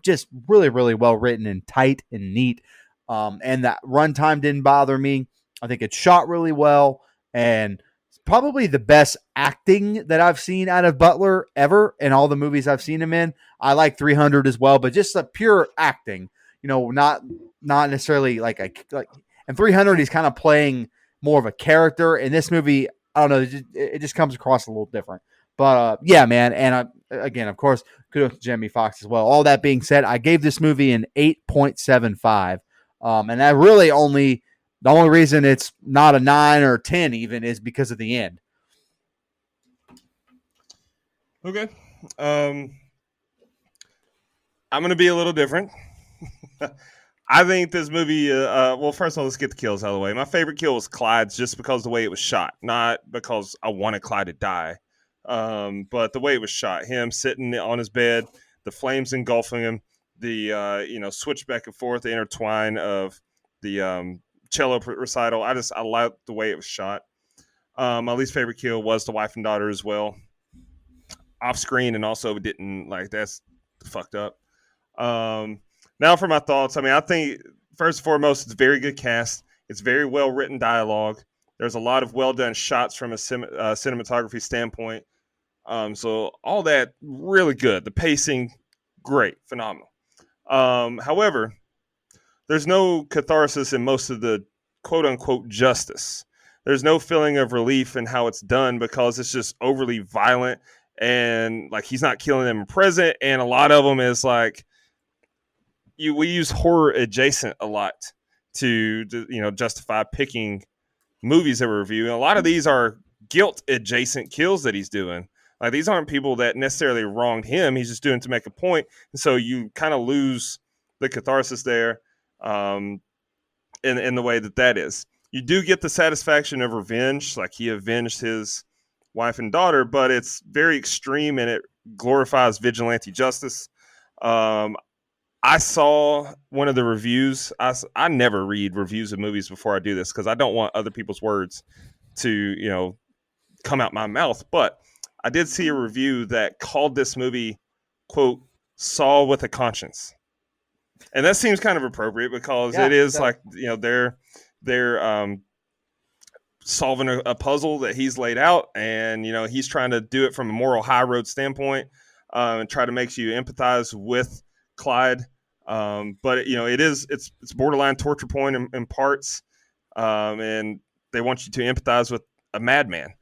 just really, really well written and tight and neat. And that runtime didn't bother me. I think it's shot really well, and it's probably the best acting that I've seen out of Butler ever in all the movies I've seen him in. I like 300 as well, but just the pure acting, not necessarily like in 300 he's kind of playing more of a character. In this movie, I don't know, it just comes across a little different. But yeah, man, and again, of course, kudos to Jamie Foxx as well. All that being said, I gave this movie an 8.75, and that really the only reason it's not a 9 or 10 even is because of the end. Okay, I'm going to be a little different. I think this movie, well, first of all, let's get the kills out of the way. My favorite kill was Clyde's just because of the way it was shot, not because I wanted Clyde to die. But the way it was shot, him sitting on his bed, the flames engulfing him, the switch back and forth, the intertwine of the cello recital. I liked the way it was shot. My least favorite kill was the wife and daughter as well, off screen, and also didn't like that's fucked up. Now for my thoughts. I mean, I think first and foremost, it's a very good cast. It's very well written dialogue. There's a lot of well done shots from a cinematography standpoint. So all that really good. The pacing, great, phenomenal. However, there's no catharsis in most of the quote unquote justice. There's no feeling of relief in how it's done because it's just overly violent and like he's not killing them in present. And a lot of them is like we use horror adjacent a lot to justify picking movies that we review. And a lot of these are guilt adjacent kills that he's doing. Like these aren't people that necessarily wronged him. He's just doing it to make a point. And so you kind of lose the catharsis there in the way that is. You do get the satisfaction of revenge. Like he avenged his wife and daughter, but it's very extreme and it glorifies vigilante justice. I saw one of the reviews. I never read reviews of movies before I do this because I don't want other people's words to, come out my mouth. But I did see a review that called this movie, quote, Saw with a Conscience. And that seems kind of appropriate because it is like, they're solving a puzzle that he's laid out. And, he's trying to do it from a moral high road standpoint and try to make you empathize with Clyde. But it's borderline torture point in parts. And they want you to empathize with a madman.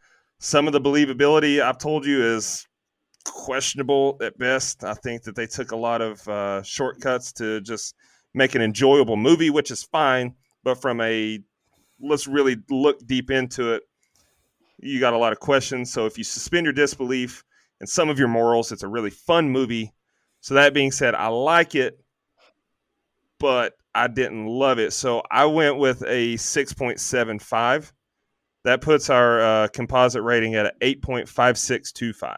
Some of the believability I've told you is questionable at best. I think that they took a lot of shortcuts to just make an enjoyable movie, which is fine. But from let's really look deep into it, you got a lot of questions. So if you suspend your disbelief and some of your morals, it's a really fun movie. So that being said, I like it, but I didn't love it. So I went with a 6.75. That puts our composite rating at an 8.5625.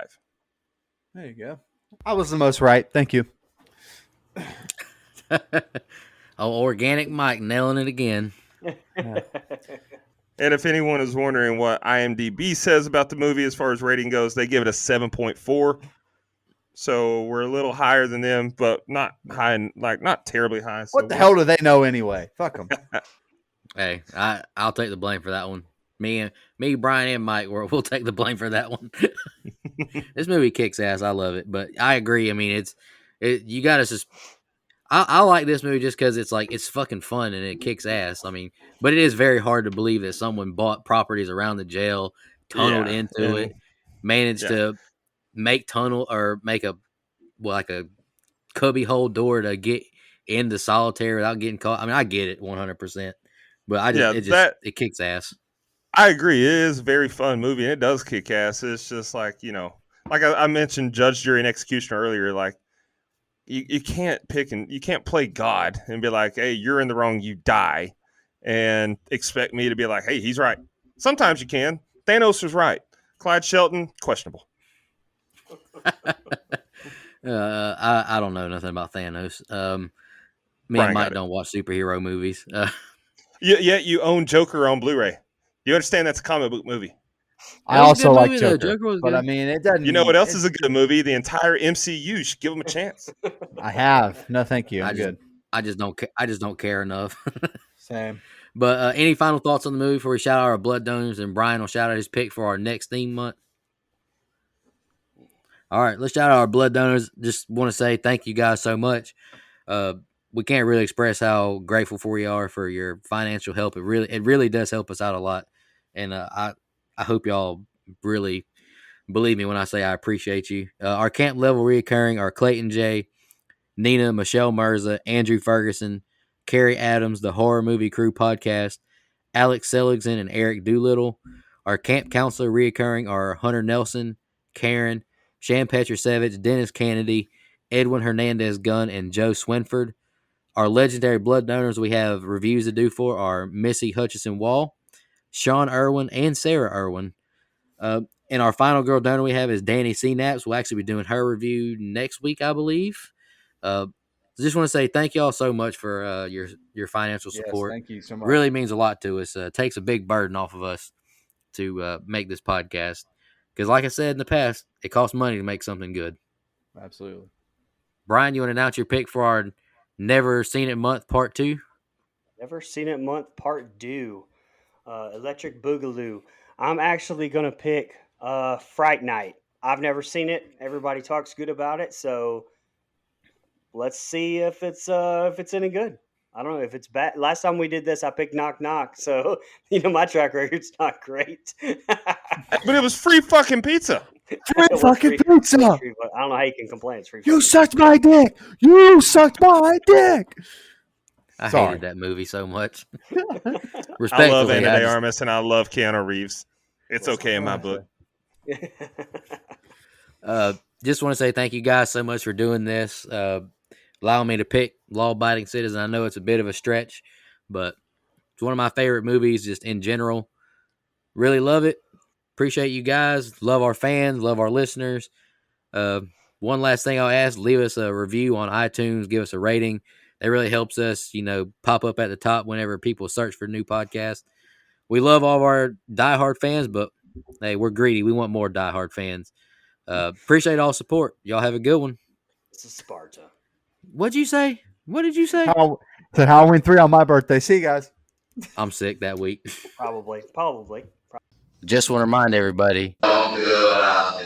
There you go. I was the most right. Thank you. Organic Mike nailing it again. And if anyone is wondering what IMDb says about the movie as far as rating goes, they give it a 7.4. So we're a little higher than them, but not high, not terribly high. So what the hell do they know anyway? Fuck them. Hey, I'll take the blame for that one. Me, Brian, and Mike, we'll take the blame for that one. This movie kicks ass. I love it, but I agree. I mean, you gotta just. I like this movie just because it's fucking fun and it kicks ass. I mean, but it is very hard to believe that someone bought properties around the jail, tunneled into it, managed to make a cubby hole door to get into solitary without getting caught. I mean, I get it 100%, but it kicks ass. I agree. It is a very fun movie, and it does kick ass. It's just like I mentioned Judge, Jury, and Executioner earlier. Like you can't you can't play God and be like, "Hey, you're in the wrong, you die," and expect me to be like, "Hey, he's right." Sometimes you can. Thanos was right. Clyde Shelton, questionable. I don't know nothing about Thanos. Me Brian and got Mike it. don't watch superhero movies. You own Joker on Blu-ray. You understand that's a comic book movie. I It was a also good like movie though. Joker, Joker was but I good. mean, it doesn't. You know what else is a good movie? The entire MCU should give them a chance. I have no, thank you. I'm good. I just don't care enough. Same. But any final thoughts on the movie before we shout out our blood donors and Brian will shout out his pick for our next theme month? All right, let's shout out our blood donors. Just want to say thank you guys so much. We can't really express how grateful we are for your financial help. It really does help us out a lot, and I hope y'all really believe me when I say I appreciate you. Our camp level reoccurring are Clayton J, Nina, Michelle Mirza, Andrew Ferguson, Carrie Adams, the Horror Movie Crew podcast, Alex Seligson, and Eric Doolittle. Our camp counselor reoccurring are Hunter Nelson, Karen, Shan Petrosevich, Dennis Kennedy, Edwin Hernandez Gunn, and Joe Swinford. Our legendary blood donors we have reviews to do for are Missy Hutchison Wall, Sean Irwin, and Sarah Irwin. And our final girl donor we have is Danny Cnaps. We'll actually be doing her review next week, I believe. Just want to say thank y'all so much for your financial support. Yes, thank you so much. Really means a lot to us. Takes a big burden off of us to make this podcast. Because like I said in the past, it costs money to make something good. Absolutely. Brian, you want to announce your pick for our Never Seen It Month Part 2? Never Seen It Month Part 2. Electric Boogaloo. I'm actually going to pick Fright Night. I've never seen it. Everybody talks good about it, so let's see if it's any good. I don't know if it's bad. Last time we did this, I picked Knock Knock, so my track record's not great. But it was free fucking pizza. Free fucking pizza. I don't know how you can complain. It's free. You sucked my dick. You sucked my dick. I Sorry. hated that movie so much. I love Ana de Armas and I love Keanu Reeves. It's okay in my book. Just want to say thank you guys so much for doing this. Allowing me to pick Law Abiding Citizen. I know it's a bit of a stretch, but it's one of my favorite movies just in general. Really love it. Appreciate you guys. Love our fans. Love our listeners. One last thing I'll ask, leave us a review on iTunes. Give us a rating. That really helps us, pop up at the top whenever people search for new podcasts. We love all of our diehard fans, but hey, we're greedy. We want more diehard fans. Appreciate all support. Y'all have a good one. This is Sparta. What'd you say? What did you say? Said Halloween 3 on my birthday. See you guys. I'm sick that week. Probably. Just want to remind everybody. Don't go out there.